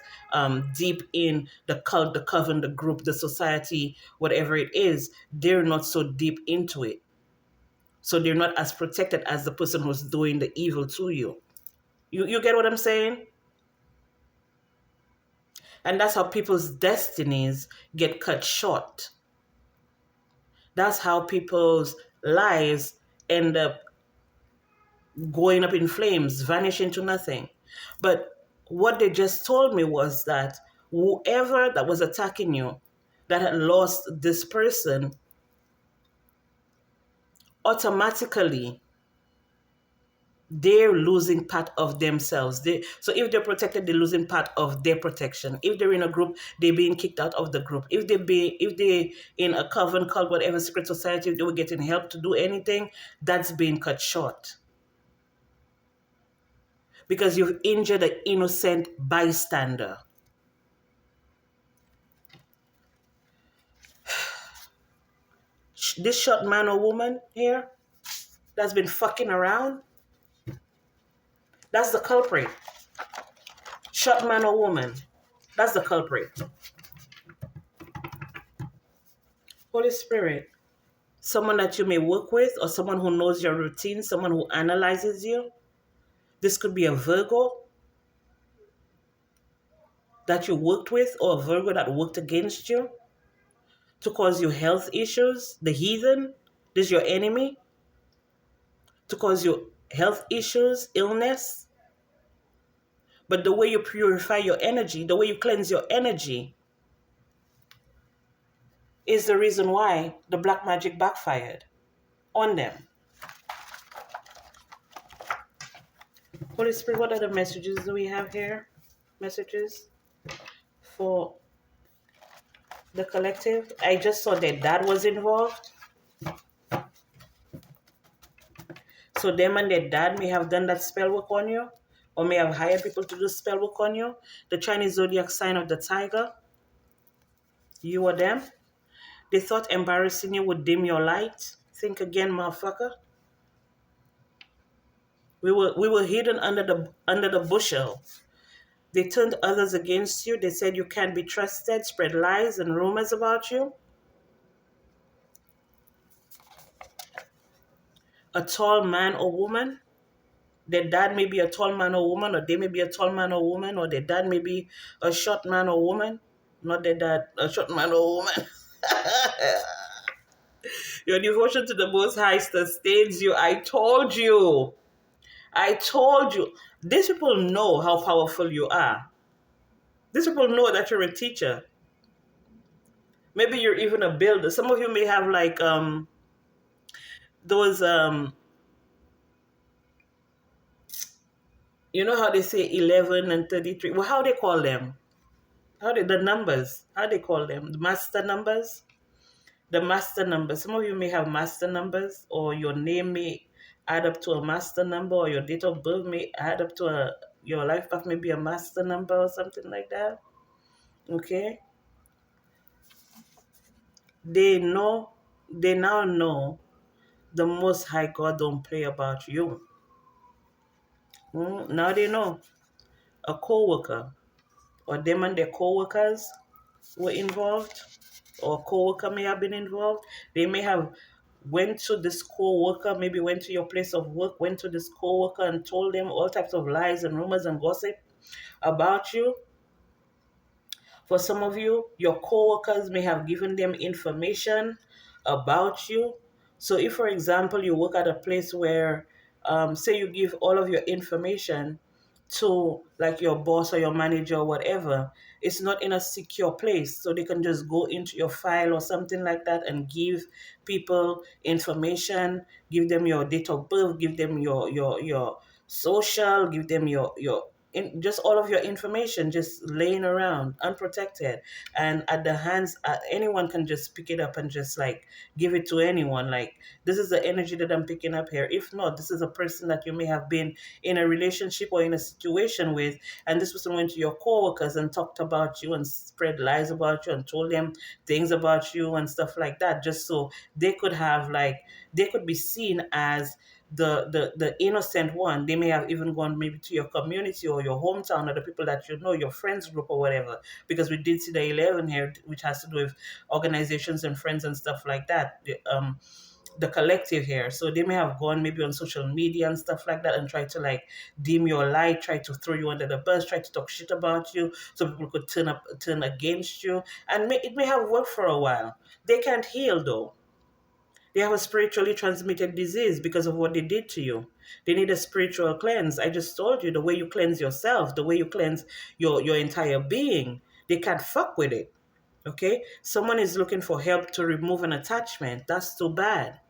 deep in the cult, the coven, the group, the society, whatever it is. They're not so deep into it, so they're not as protected as the person who's doing the evil to you. You get what I'm saying? And that's how people's destinies get cut short. That's how people's lives end up going up in flames, vanish into nothing. But what they just told me was that whoever that was attacking you, that had lost this person, automatically they're losing part of themselves. So if they're protected, they're losing part of their protection. If they're in a group, they're being kicked out of the group. If they in a coven, cult, whatever secret society, if they were getting help to do anything, that's being cut short. Because you've injured an innocent bystander. This short man or woman here that's been fucking around, that's the culprit. Short man or woman, that's the culprit. Holy Spirit, someone that you may work with or someone who knows your routine, someone who analyzes you. This could be a Virgo that you worked with or a Virgo that worked against you to cause you health issues. The heathen, this is your enemy, to cause you health issues, illness. But the way you purify your energy, the way you cleanse your energy is the reason why the black magic backfired on them. Holy Spirit, what other messages do we have here? Messages for the collective. I just saw that dad was involved. So them and their dad may have done that spell work on you, or may have hired people to do spell work on you. The Chinese zodiac sign of the tiger, you or them. They thought embarrassing you would dim your light. Think again, motherfucker. We were hidden under the bushel. They turned others against you. They said you can't be trusted, spread lies and rumors about you. A tall man or woman. Their dad may be a tall man or woman, or they may be a tall man or woman, or their dad may be a short man or woman. Not their dad, a short man or woman. Your devotion to the Most High sustains you. I told you. I told you. These people know how powerful you are. These people know that you're a teacher. Maybe you're even a builder. Some of you may have like those you know how they say 11 and 33. Well, how they call them? How they the numbers? How they call them? The master numbers? The master numbers. Some of you may have master numbers, or your name may add up to a master number, or your date of birth may add up to a your life path may be a master number or something like that. Okay? They know, they now know the Most High God don't play about you. Now they know a co-worker or them and their co-workers were involved, or co-worker may have been involved. They may have went to this co-worker, maybe went to your place of work, went to this co-worker and told them all types of lies and rumors and gossip about you. For some of you, your coworkers may have given them information about you. So, if, for example, you work at a place where, say, you give all of your information to like your boss or your manager or whatever, it's not in a secure place. So they can just go into your file or something like that and give people information, give them your date of birth, give them your social, give them your just all of your information just laying around unprotected, and at the hands anyone can just pick it up and just like give it to anyone. Like, this is the energy that I'm picking up here. If not, this is a person that you may have been in a relationship or in a situation with, and this person went to your coworkers and talked about you and spread lies about you and told them things about you and stuff like that, just so they could have like they could be seen as the innocent one. They may have even gone maybe to your community or your hometown or the people that you know, your friends group or whatever, because we did see the 11 here, which has to do with organizations and friends and stuff like that, the collective here. So they may have gone maybe on social media and stuff like that and try to like dim your light, try to throw you under the bus, try to talk shit about you so people could turn against you, and it may have worked for a while. They can't heal though. They have a spiritually transmitted disease because of what they did to you. They need a spiritual cleanse. I just told you, the way you cleanse yourself, the way you cleanse your entire being, they can't fuck with it. Okay? Someone is looking for help to remove an attachment. That's too bad.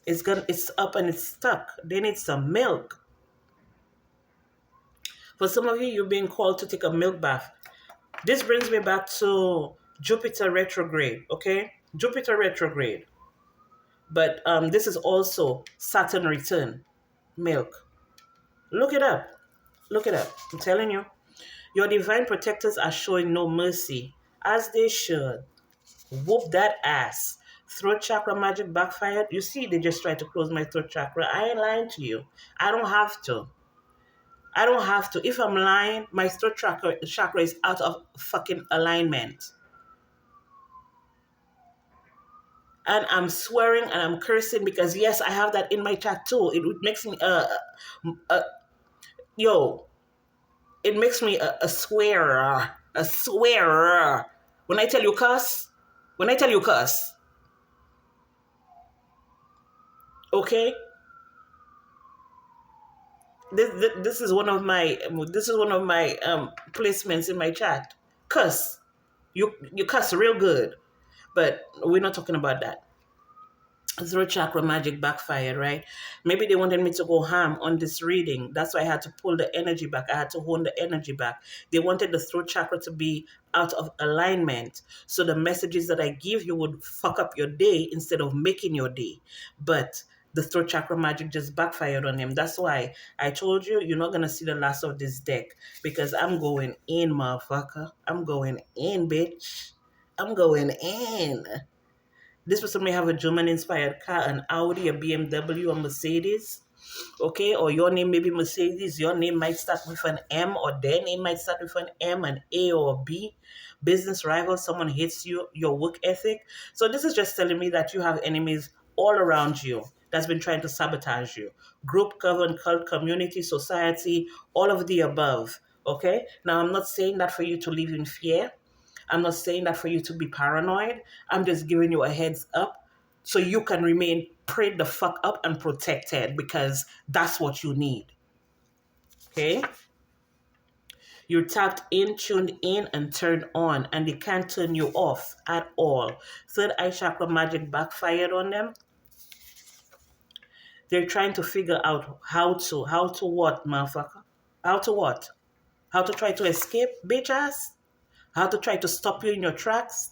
It's up and it's stuck. They need some milk. For some of you, you're being called to take a milk bath. This brings me back to Jupiter retrograde, okay? Jupiter retrograde. But this is also Saturn return. Milk. Look it up. Look it up. I'm telling you. Your divine protectors are showing no mercy, as they should. Whoop that ass. Throat chakra magic backfired. You see, they just tried to close my throat chakra. I ain't lying to you. I don't have to. I don't have to. If I'm lying, my throat chakra is out of fucking alignment. And I'm swearing and I'm cursing because yes, I have that in my chat too. It makes me yo, it makes me a swearer, a swearer. When I tell you cuss, when I tell you cuss, okay. This is one of my placements in my chat. Cuss, you cuss real good, but we're not talking about that. Throat chakra magic backfired, right? Maybe they wanted me to go ham on this reading. That's why I had to pull the energy back. I had to hold the energy back. They wanted the throat chakra to be out of alignment. So the messages that I give you would fuck up your day instead of making your day. But the throat chakra magic just backfired on him. That's why I told you, you're not going to see the last of this deck, because I'm going in, motherfucker. I'm going in, bitch. I'm going in. This person may have a German-inspired car, an Audi, a BMW, a Mercedes, okay? Or your name may be Mercedes. Your name might start with an M, or their name might start with an M, an A, or a B. Business rival, someone hates you, your work ethic. So this is just telling me that you have enemies all around you that's been trying to sabotage you. Group, coven, cult, community, society, all of the above, okay? Now, I'm not saying that for you to live in fear. I'm not saying that for you to be paranoid. I'm just giving you a heads up so you can remain prayed the fuck up and protected, because that's what you need. Okay? You're tapped in, tuned in, and turned on, and they can't turn you off at all. Third eye chakra magic backfired on them. They're trying to figure out how to what, motherfucker? How to what? How to try to escape, bitch ass? How to try to stop you in your tracks?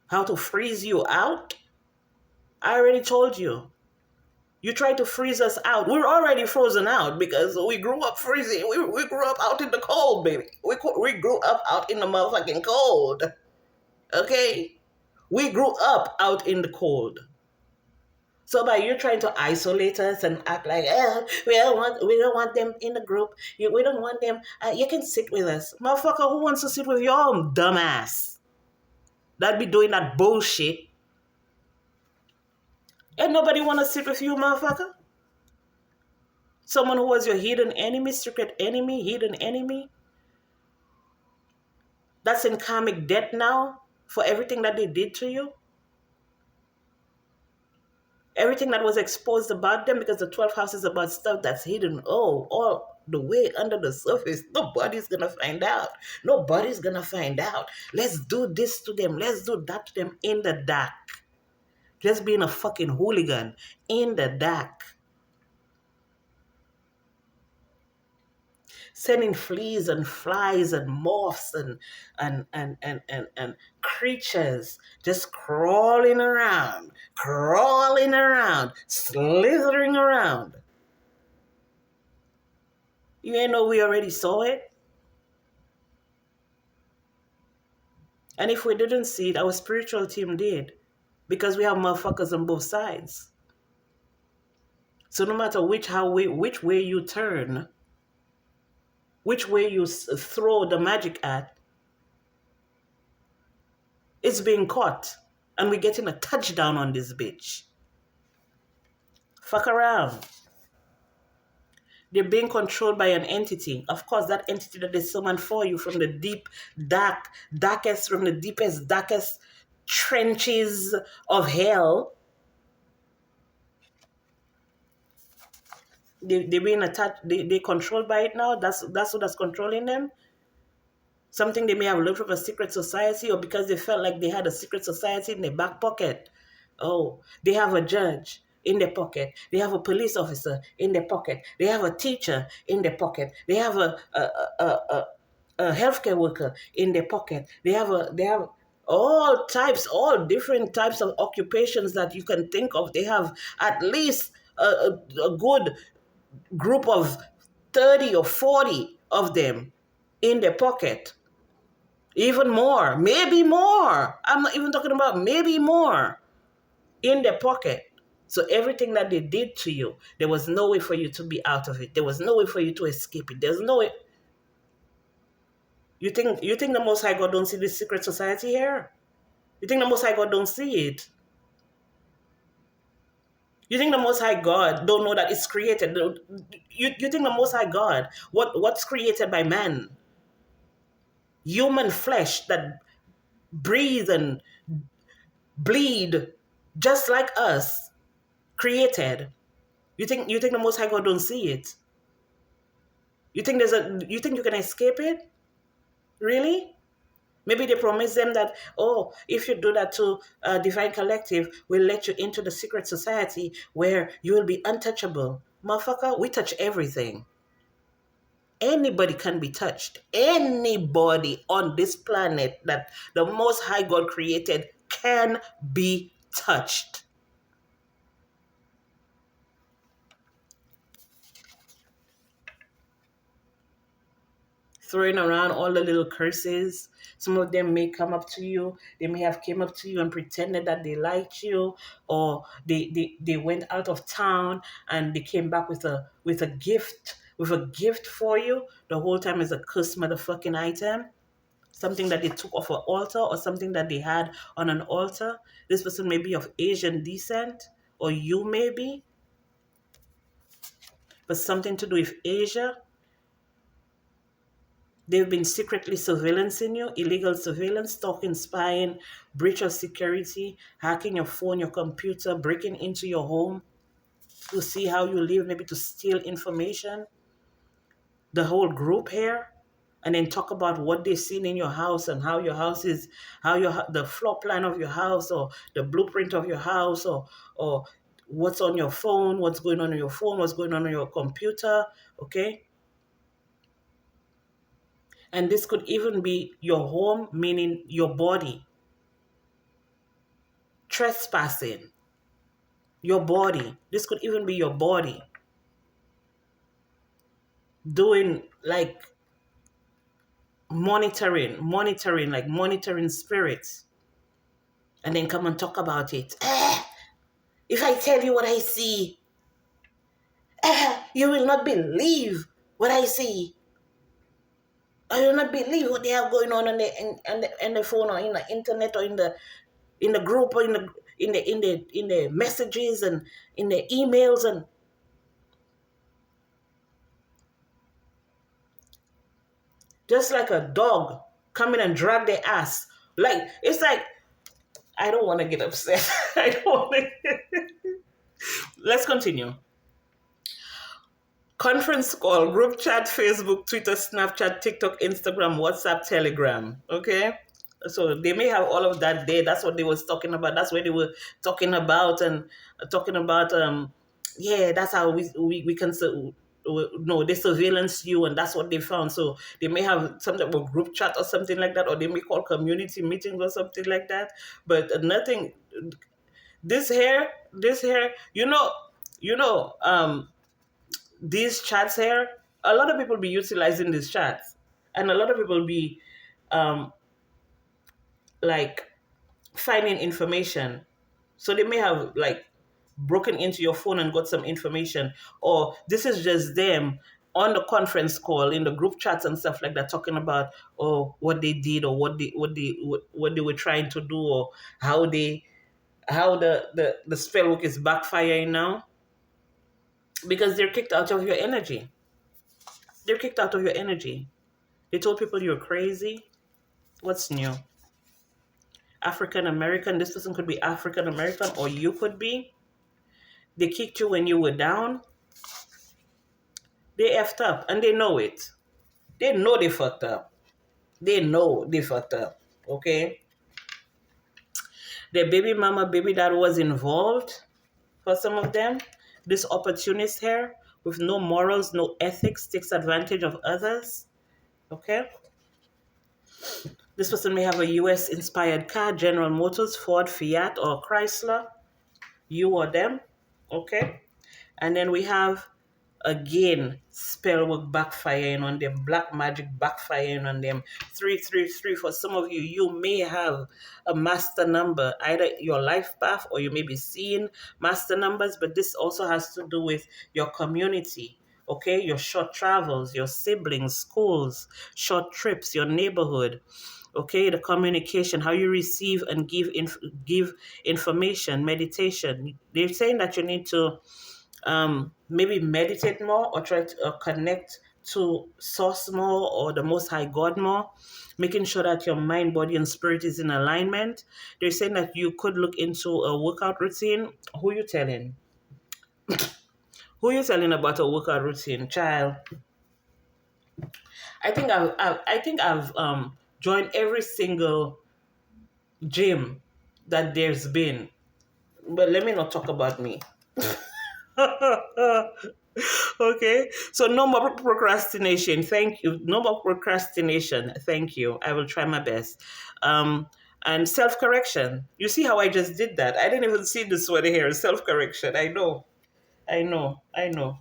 How to freeze you out? I already told you. You try to freeze us out. We're already frozen out because we grew up freezing. We grew up out in the cold, baby. We grew up out in the motherfucking cold. Okay? We grew up out in the cold. So by you trying to isolate us and act like, we don't want them in the group. We don't want them. You can sit with us. Motherfucker, who wants to sit with your own dumbass? That be doing that bullshit. Ain't nobody want to sit with you, motherfucker. Someone who was your hidden enemy, secret enemy, hidden enemy. That's in karmic debt now for everything that they did to you. Everything that was exposed about them, because the 12th house is about stuff that's hidden. Oh, all the way under the surface. Nobody's going to find out. Nobody's going to find out. Let's do this to them. Let's do that to them in the dark. Just being a fucking hooligan in the dark. Sending fleas and flies and moths and creatures just crawling around, slithering around. You ain't know we already saw it? And if we didn't see it, our spiritual team did. Because we have motherfuckers on both sides. So no matter which way you turn, which way you throw the magic at, it's being caught. And we're getting a touchdown on this bitch. Fuck around. They're being controlled by an entity. Of course, that entity that they summoned for you from the deepest, darkest trenches of hell. They're being attacked. They're controlled by it now. That's what's controlling them. Something they may have learned from a secret society, or because they felt like they had a secret society in their back pocket. Oh, they have a judge in their pocket. They have a police officer in their pocket. They have a teacher in their pocket. They have a healthcare worker in their pocket. They have all different types of occupations that you can think of. They have at least a good group of 30 or 40 of them in their pocket. Even more, maybe more. I'm not even talking about maybe more in their pocket. So everything that they did to you, there was no way for you to be out of it. There was no way for you to escape it. There's no way. You think the Most High God don't see this secret society here? You think the Most High God don't see it? You think the Most High God don't know that it's created? You think the Most High God, what's created by man? Human flesh that breathe and bleed just like us, created. You think the Most High God don't see it? You think you can escape it? Really? Maybe they promise them that, oh, if you do that to Divine Collective, we'll let you into the secret society where you will be untouchable. Motherfucker, we touch everything. Anybody can be touched. Anybody on this planet that the Most High God created can be touched. Throwing around all the little curses. Some of them may come up to you. They may have came up to you and pretended that they liked you, or they went out of town and they came back with a gift for you. The whole time is a cursed motherfucking item. Something that they took off an altar, or something that they had on an altar. This person may be of Asian descent, or you may be, but something to do with Asia. They've been secretly surveillancing you, illegal surveillance, stalking, spying, breach of security, hacking your phone, your computer, breaking into your home to see how you live, maybe to steal information. The whole group here, and then talk about what they've seen in your house and how your house is, how the floor plan of your house or the blueprint of your house, or what's on your phone, what's going on your phone, what's going on your computer. Okay. And this could even be your home, meaning your body. Trespassing, your body. This could even be your body doing like monitoring spirits, and then come and talk about it. If I tell you what I see, you will not believe what I see. I will not believe what they have going on in the phone or in the internet or in the group or in the messages and in the emails, and just like a dog coming and drag their ass. Like it's like I don't want to get upset. I don't want to. Let's continue. Conference call, group chat, Facebook, Twitter, Snapchat, TikTok, Instagram, WhatsApp, Telegram. Okay? So they may have all of that there. That's what they was talking about. That's what they were talking about, and talking about yeah, that's how we can no, they surveillance you, and that's what they found. So they may have some type of group chat or something like that, or they may call community meetings or something like that. But nothing. This here, you know, these chats here, a lot of people be utilizing these chats, and a lot of people be um, like finding information. So they may have like broken into your phone and got some information, or this is just them on the conference call in the group chats and stuff like that, talking about what they did, or what they were trying to do, or how the spell work is backfiring now, because they're kicked out of your energy. They're kicked out of your energy. They told people you're crazy. What's new? African American. This person could be African American, or you could be. They kicked you when you were down. They effed up, and they know it. They know they fucked up. They know they fucked up. Okay? Their baby mama, baby dad was involved for some of them. This opportunist here with no morals, no ethics, takes advantage of others. Okay? This person may have a US inspired car, General Motors, Ford, Fiat, or Chrysler. You or them. Okay? And then we have, again, spell work backfiring on them, black magic backfiring on them. 333, for some of you, you may have a master number, either your life path, or you may be seeing master numbers, but this also has to do with your community. Okay, your short travels, your siblings, schools, short trips, your neighborhood. Okay, the communication, how you receive and give information, meditation. They're saying that you need to maybe meditate more, or try to connect to source more, or the most high God more, making sure that your mind, body, and spirit is in alignment. They're saying that you could look into a workout routine. Who you telling? Who you telling about a workout routine, child? I think I've joined every single gym that there's been, but let me not talk about me. Okay, so no more procrastination. Thank you. No more procrastination. Thank you. I will try my best. And self-correction. You see how I just did that? I didn't even see this one here. Self-correction. I know. I know. I know.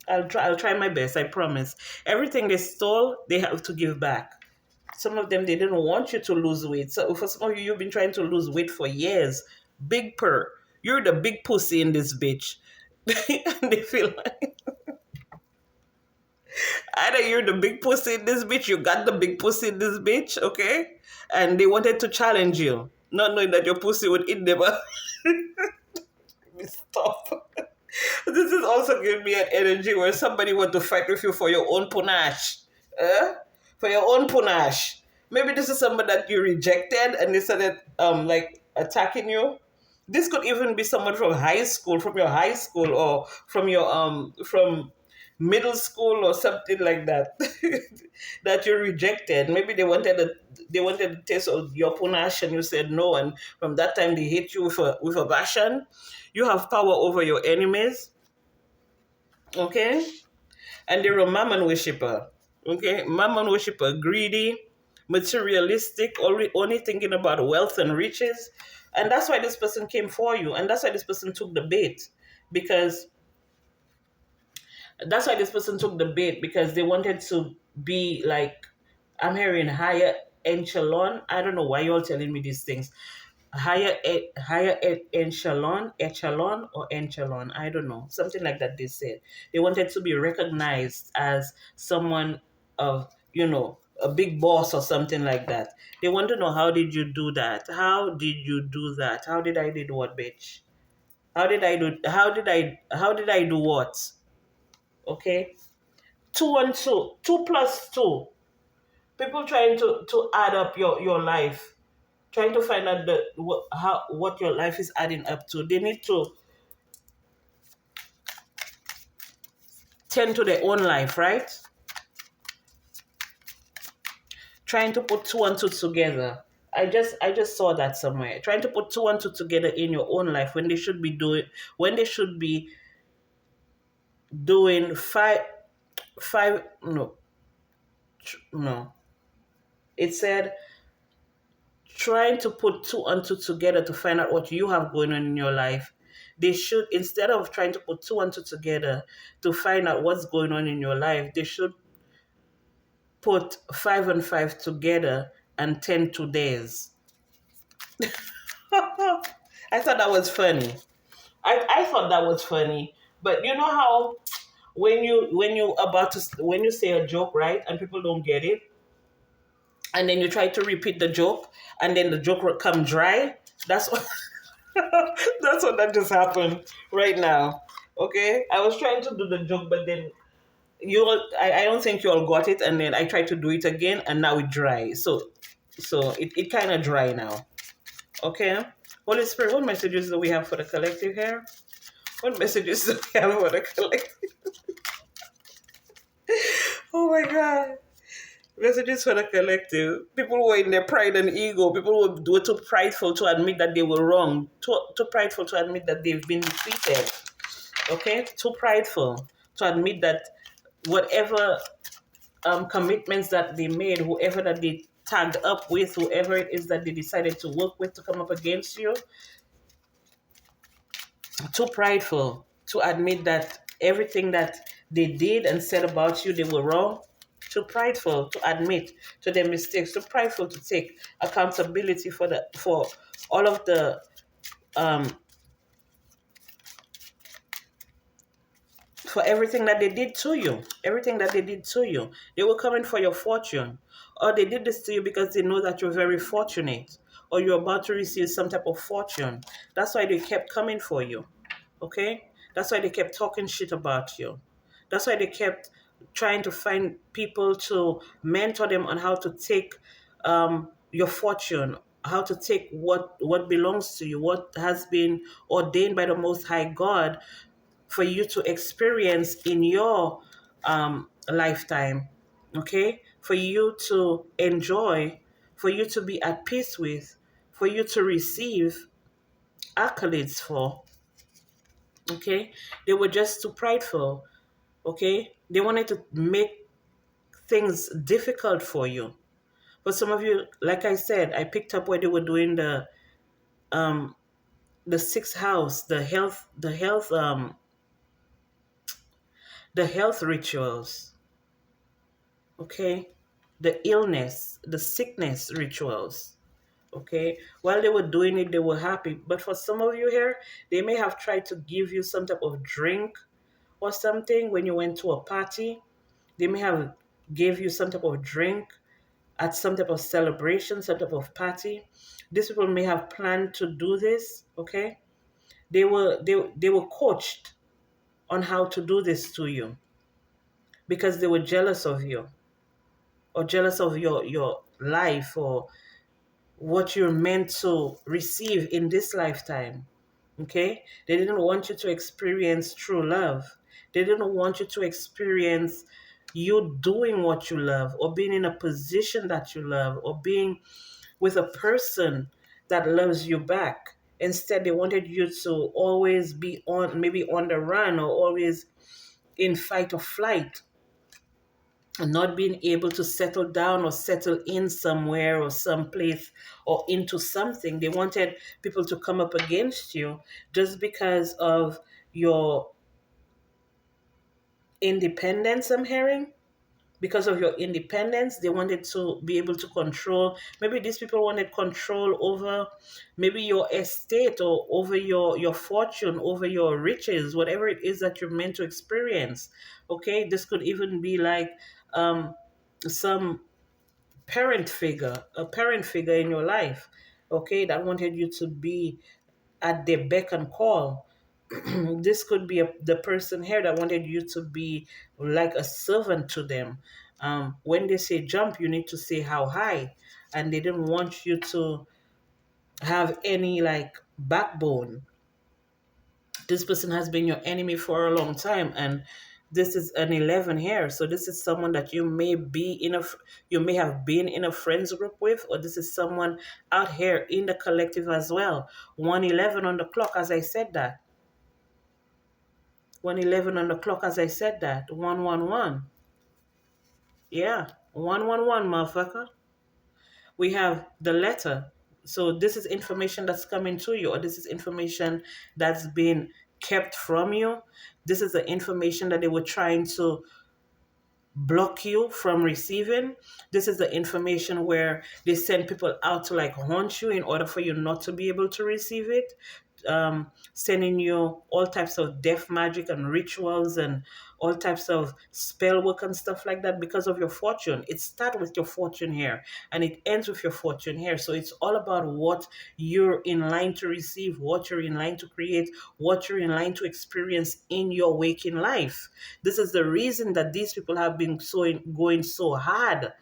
I'll try my best. I promise. Everything they stole, they have to give back. Some of them, they didn't want you to lose weight. So for some of you, you've been trying to lose weight for years. Big purr. You're the big pussy in this bitch. And they feel like either you're the big pussy in this bitch, you got the big pussy in this bitch, okay? And they wanted to challenge you, not knowing that your pussy would eat them up. Stop. This is also giving me an energy where somebody want to fight with you for your own panache. uh, for your own panache. Maybe this is someone that you rejected and they started like attacking you. This could even be someone from high school, from your high school, or from your from middle school or something like that that you rejected. Maybe they wanted to taste of your panache and you said no, and from that time they hate you with a passion. You have power over your enemies, okay? And they're a mammon worshiper. Okay, mammon worshiper, greedy, materialistic, only thinking about wealth and riches. And that's why this person came for you. And that's why this person took the bait. Because that's why this person took the bait because they wanted to be like, I'm hearing higher echelon. I don't know why you're telling me these things. Echelon or enchelon, I don't know, something like that. They said they wanted to be recognized as someone of, a big boss or something like that. They want to know, how did you do that? How did you do that? How did I did what, bitch? How did I do what? Okay, two and two, two plus two. People trying to add up your life, trying to find out what your life is adding up to. They need to tend to their own life, right? Trying to put two and two together. I just saw that somewhere. Trying to put two and two together in your own life when they should be doing five. No, no. It said trying to put two and two together to find out what you have going on in your life. They should, instead of trying to put two and two together to find out what's going on in your life, they should put five and five together and tend to theirs. I thought that was funny. I thought that was funny. But you know how when you say a joke, right, and people don't get it, and then you try to repeat the joke, and then the joke will come dry. That's what that's what that just happened right now. Okay, I was trying to do the joke, but then I don't think you all got it, and then I tried to do it again, and now it dry. So it kind of dry now. Okay, Holy Spirit, what messages do we have for the collective here? What messages do we have for the collective? Oh my God. Messages for the collective. People who were in their pride and ego. People who were too prideful to admit that they were wrong. Too prideful to admit that they've been defeated. Okay? Too prideful to admit that whatever commitments that they made, whoever that they tagged up with, whoever it is that they decided to work with to come up against you, too prideful to admit that everything that they did and said about you, they were wrong. Too prideful to admit to their mistakes. Too prideful to take accountability for all of the um, for everything that they did to you. Everything that they did to you. They were coming for your fortune. Or they did this to you because they know that you're very fortunate. Or you're about to receive some type of fortune. That's why they kept coming for you. Okay? That's why they kept talking shit about you. That's why they kept trying to find people to mentor them on how to take your fortune, how to take what belongs to you, what has been ordained by the Most High God for you to experience in your lifetime, okay? For you to enjoy, for you to be at peace with, for you to receive accolades for, okay? They were just too prideful, okay? They wanted to make things difficult for you. But some of you, like I said, I picked up where they were doing um the sixth house, the health rituals, okay? The illness, the sickness rituals, okay? While they were doing it, they were happy. But for some of you here, they may have tried to give you some type of drink or something when you went to a party. They may have gave you some type of drink at some type of celebration, some type of party. These people may have planned to do this, okay? They were coached on how to do this to you because they were jealous of you. or jealous of your life or what you're meant to receive in this lifetime. Okay? They didn't want you to experience true love. They didn't want you to experience you doing what you love, or being in a position that you love, or being with a person that loves you back. Instead, they wanted you to always be on, maybe on the run, or always in fight or flight, and not being able to settle down or settle in somewhere or someplace or into something. They wanted people to come up against you just because of your independence, I'm hearing. Because of your independence, they wanted to be able to control. Maybe these people wanted control over maybe your estate, or over your fortune, over your riches, whatever it is that you're meant to experience. Okay, this could even be like um, some parent figure in your life, okay, that wanted you to be at their beck and call. This could be the person here that wanted you to be like a servant to them. When they say jump, you need to say how high, and they didn't want you to have any like backbone. This person has been your enemy for a long time, and this is an 11 here, so this is someone that you may have been in a friends group with, or this is someone out here in the collective as well. 111 on the clock, as I said that. 111 on the clock, as I said that. 111. Yeah, 111, motherfucker. We have the letter. So this is information that's coming to you, or this is information that's been kept from you. This is the information that they were trying to block you from receiving. This is the information where they send people out to like haunt you in order for you not to be able to receive it. Sending you all types of death magic and rituals and all types of spell work and stuff like that because of your fortune. It starts with your fortune here and it ends with your fortune here. So it's all about what you're in line to receive, what you're in line to create, what you're in line to experience in your waking life. This is the reason that these people have been going so hard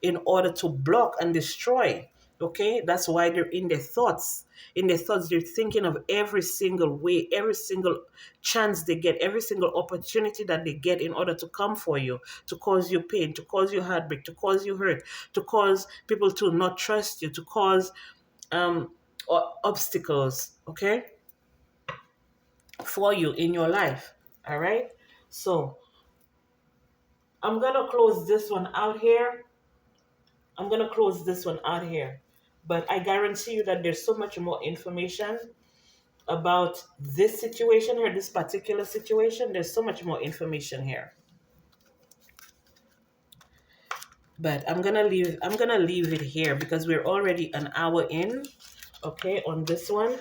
in order to block and destroy. Okay, that's why they're in their thoughts. In their thoughts, they're thinking of every single way, every single chance they get, every single opportunity that they get in order to come for you, to cause you pain, to cause you heartbreak, to cause you hurt, to cause people to not trust you, to cause um, obstacles, okay, for you in your life. All right. So I'm gonna close this one out here. I'm gonna close this one out here. But I guarantee you that there's so much more information about this situation or this particular situation. There's so much more information here. But I'm gonna leave it here because we're already an hour in, okay, on this one.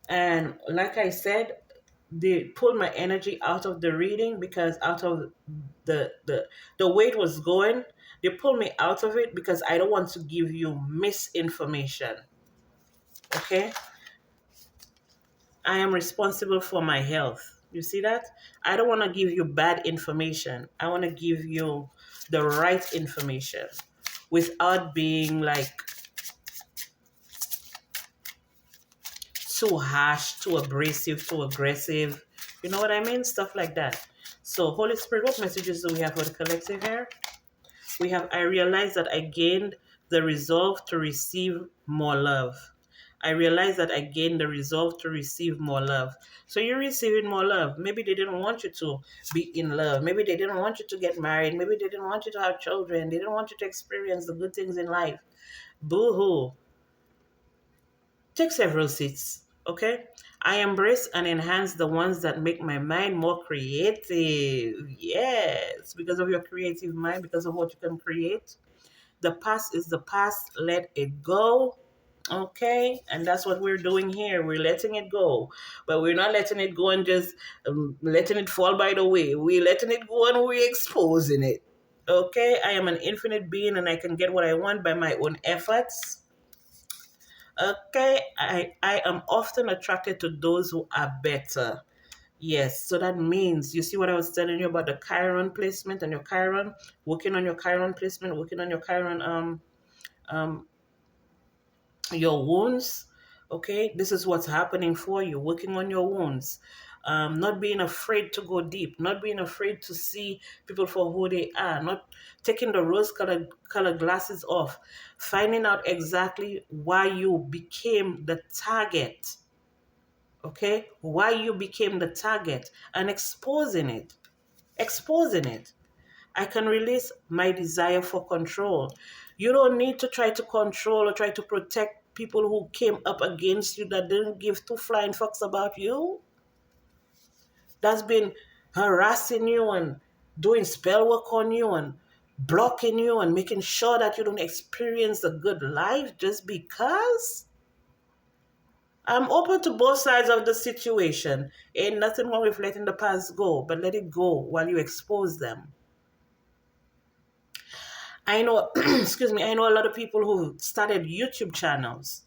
And like I said, they pulled my energy out of the reading because out of the way it was going, they pulled me out of it because I don't want to give you misinformation. Okay? I am responsible for my health. You see that? I don't want to give you bad information. I want to give you the right information without being like too harsh, too abrasive, too aggressive. You know what I mean? Stuff like that. So, Holy Spirit, what messages do we have for the collective here? We have, I realized that I gained the resolve to receive more love. I realized that I gained the resolve to receive more love. So you're receiving more love. Maybe they didn't want you to be in love. Maybe they didn't want you to get married. Maybe they didn't want you to have children. They didn't want you to experience the good things in life. Boo hoo. Take several seats, okay? I embrace and enhance the ones that make my mind more creative. Yes, because of your creative mind, because of what you can create. The past is the past. Let it go. Okay, and that's what we're doing here. We're letting it go, but we're not letting it go and just letting it fall by the way. We're letting it go and we're exposing it. Okay, I am an infinite being and I can get what I want by my own efforts. Okay, I am often attracted to those who are better. Yes, so that means you see what I was telling you about the Chiron placement and your Chiron, working on your Chiron placement, working on your Chiron um your wounds. Okay, this is what's happening for you, working on your wounds. Not being afraid to go deep, not being afraid to see people for who they are, not taking the rose colored glasses off, finding out exactly why you became the target, okay? Why you became the target and exposing it. Exposing it. I can release my desire for control. You don't need to try to control or try to protect people who came up against you that didn't give two flying fucks about you. That's been harassing you and doing spell work on you and blocking you and making sure that you don't experience a good life just because. I'm open to both sides of the situation. Ain't nothing wrong with letting the past go, but let it go while you expose them. I know, excuse me, I know a lot of people who started YouTube channels.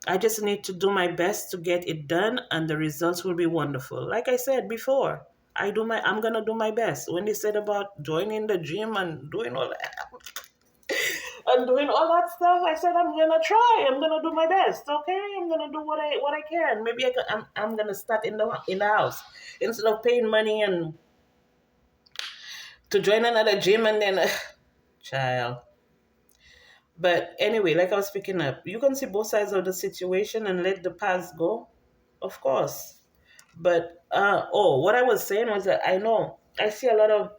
I just need to do my best to get it done and the results will be wonderful. Like I said before, I'm gonna do my best. When they said about joining the gym and doing all that and doing all that stuff, I said I'm gonna try. I'm gonna do my best. Okay, I'm gonna do what I can. Maybe I'm gonna start in the house instead of paying money and to join another gym and then child. But anyway, like I was picking up, you can see both sides of the situation and let the past go, of course. But what I was saying was that I know I see a lot of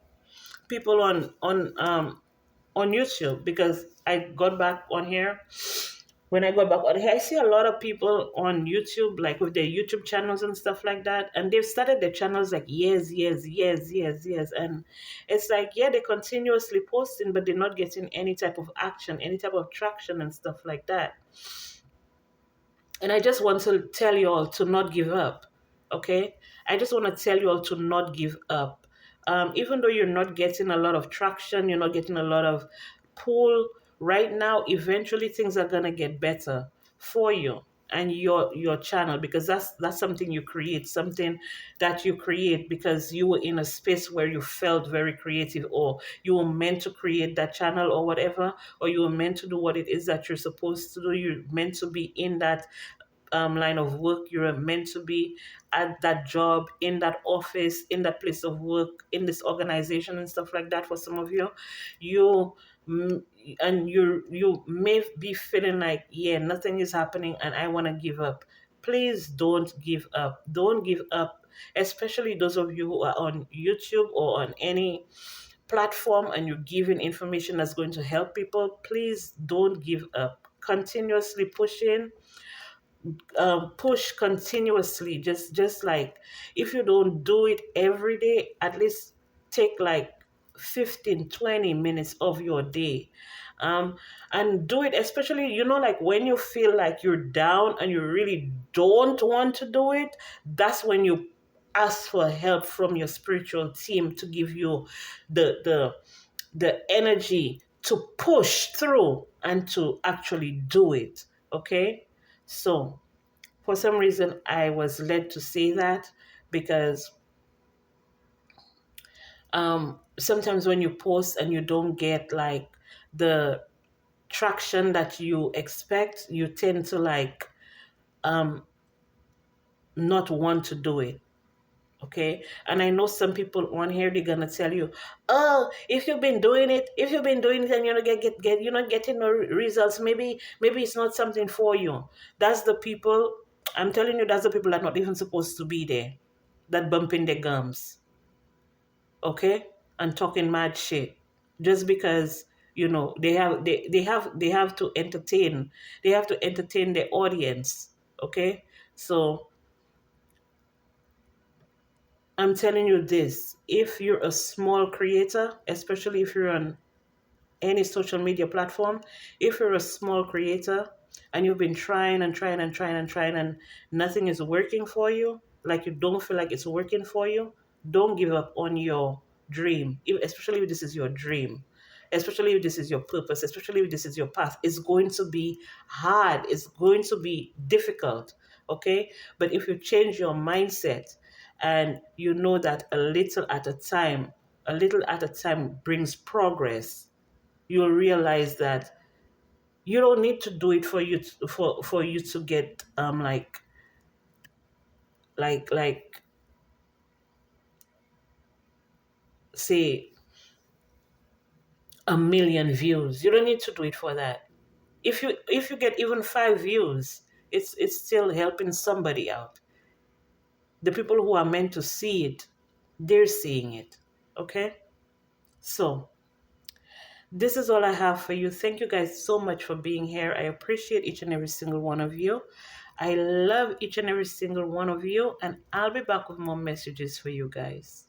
people on YouTube because I got back on here. When I got back on here, I see a lot of people on YouTube, like with their YouTube channels and stuff like that. And they've started their channels like years. And it's like, yeah, they're continuously posting, but they're not getting any type of action, any type of traction and stuff like that. And I just want to tell you all to not give up. Okay? I just want to tell you all to not give up. Even though you're not getting a lot of traction, you're not getting a lot of pull right now, eventually things are gonna get better for you and your channel, because that's something you create, something that you create because you were in a space where you felt very creative, or you were meant to create that channel or whatever, or you were meant to do what it is that you're supposed to do. You're meant to be in that line of work. You're meant to be at that job, in that office, in that place of work, in this organization and stuff like that. For some of you, you mm, you may be feeling like, yeah, nothing is happening and I want to give up. Please don't give up. Don't give up, especially those of you who are on YouTube or on any platform and you're giving information that's going to help people. Please don't give up. Continuously pushing, push continuously. Just like, if you don't do it every day, at least take like 15-20 minutes of your day, and do it, especially, like when you feel like you're down and you really don't want to do it. That's when you ask for help from your spiritual team to give you the energy to push through and to actually do it. Okay, so for some reason, I was led to say that because sometimes when you post and you don't get like the traction that you expect, you tend to like um, not want to do it. Okay, and I know some people on here, they're gonna tell you, oh, if you've been doing it and you're not you're not getting no results, maybe it's not something for you. That's the people, I'm telling you, that's the people that are not even supposed to be there, that bumping their gums, okay, and talking mad shit just because they have to entertain, their audience. Okay, so I'm telling you this, if you're a small creator, especially if you're on any social media platform, if you're a small creator and you've been trying and trying and trying and trying and nothing is working for you, like you don't feel like it's working for you, don't give up on your dream, especially if this is your dream, especially if this is your purpose, especially if this is your path. It's going to be hard, it's going to be difficult, okay? But if you change your mindset and you know that a little at a time brings progress, you'll realize that you don't need to do it for you for you to get like say 1 million views. You don't need to do it for that. If you get even 5 views, it's still helping somebody out. The people who are meant to see it, they're seeing it. Okay? So this is all I have for you. Thank you guys so much for being here. I appreciate each and every single one of you. I love each and every single one of you, and I'll be back with more messages for you guys.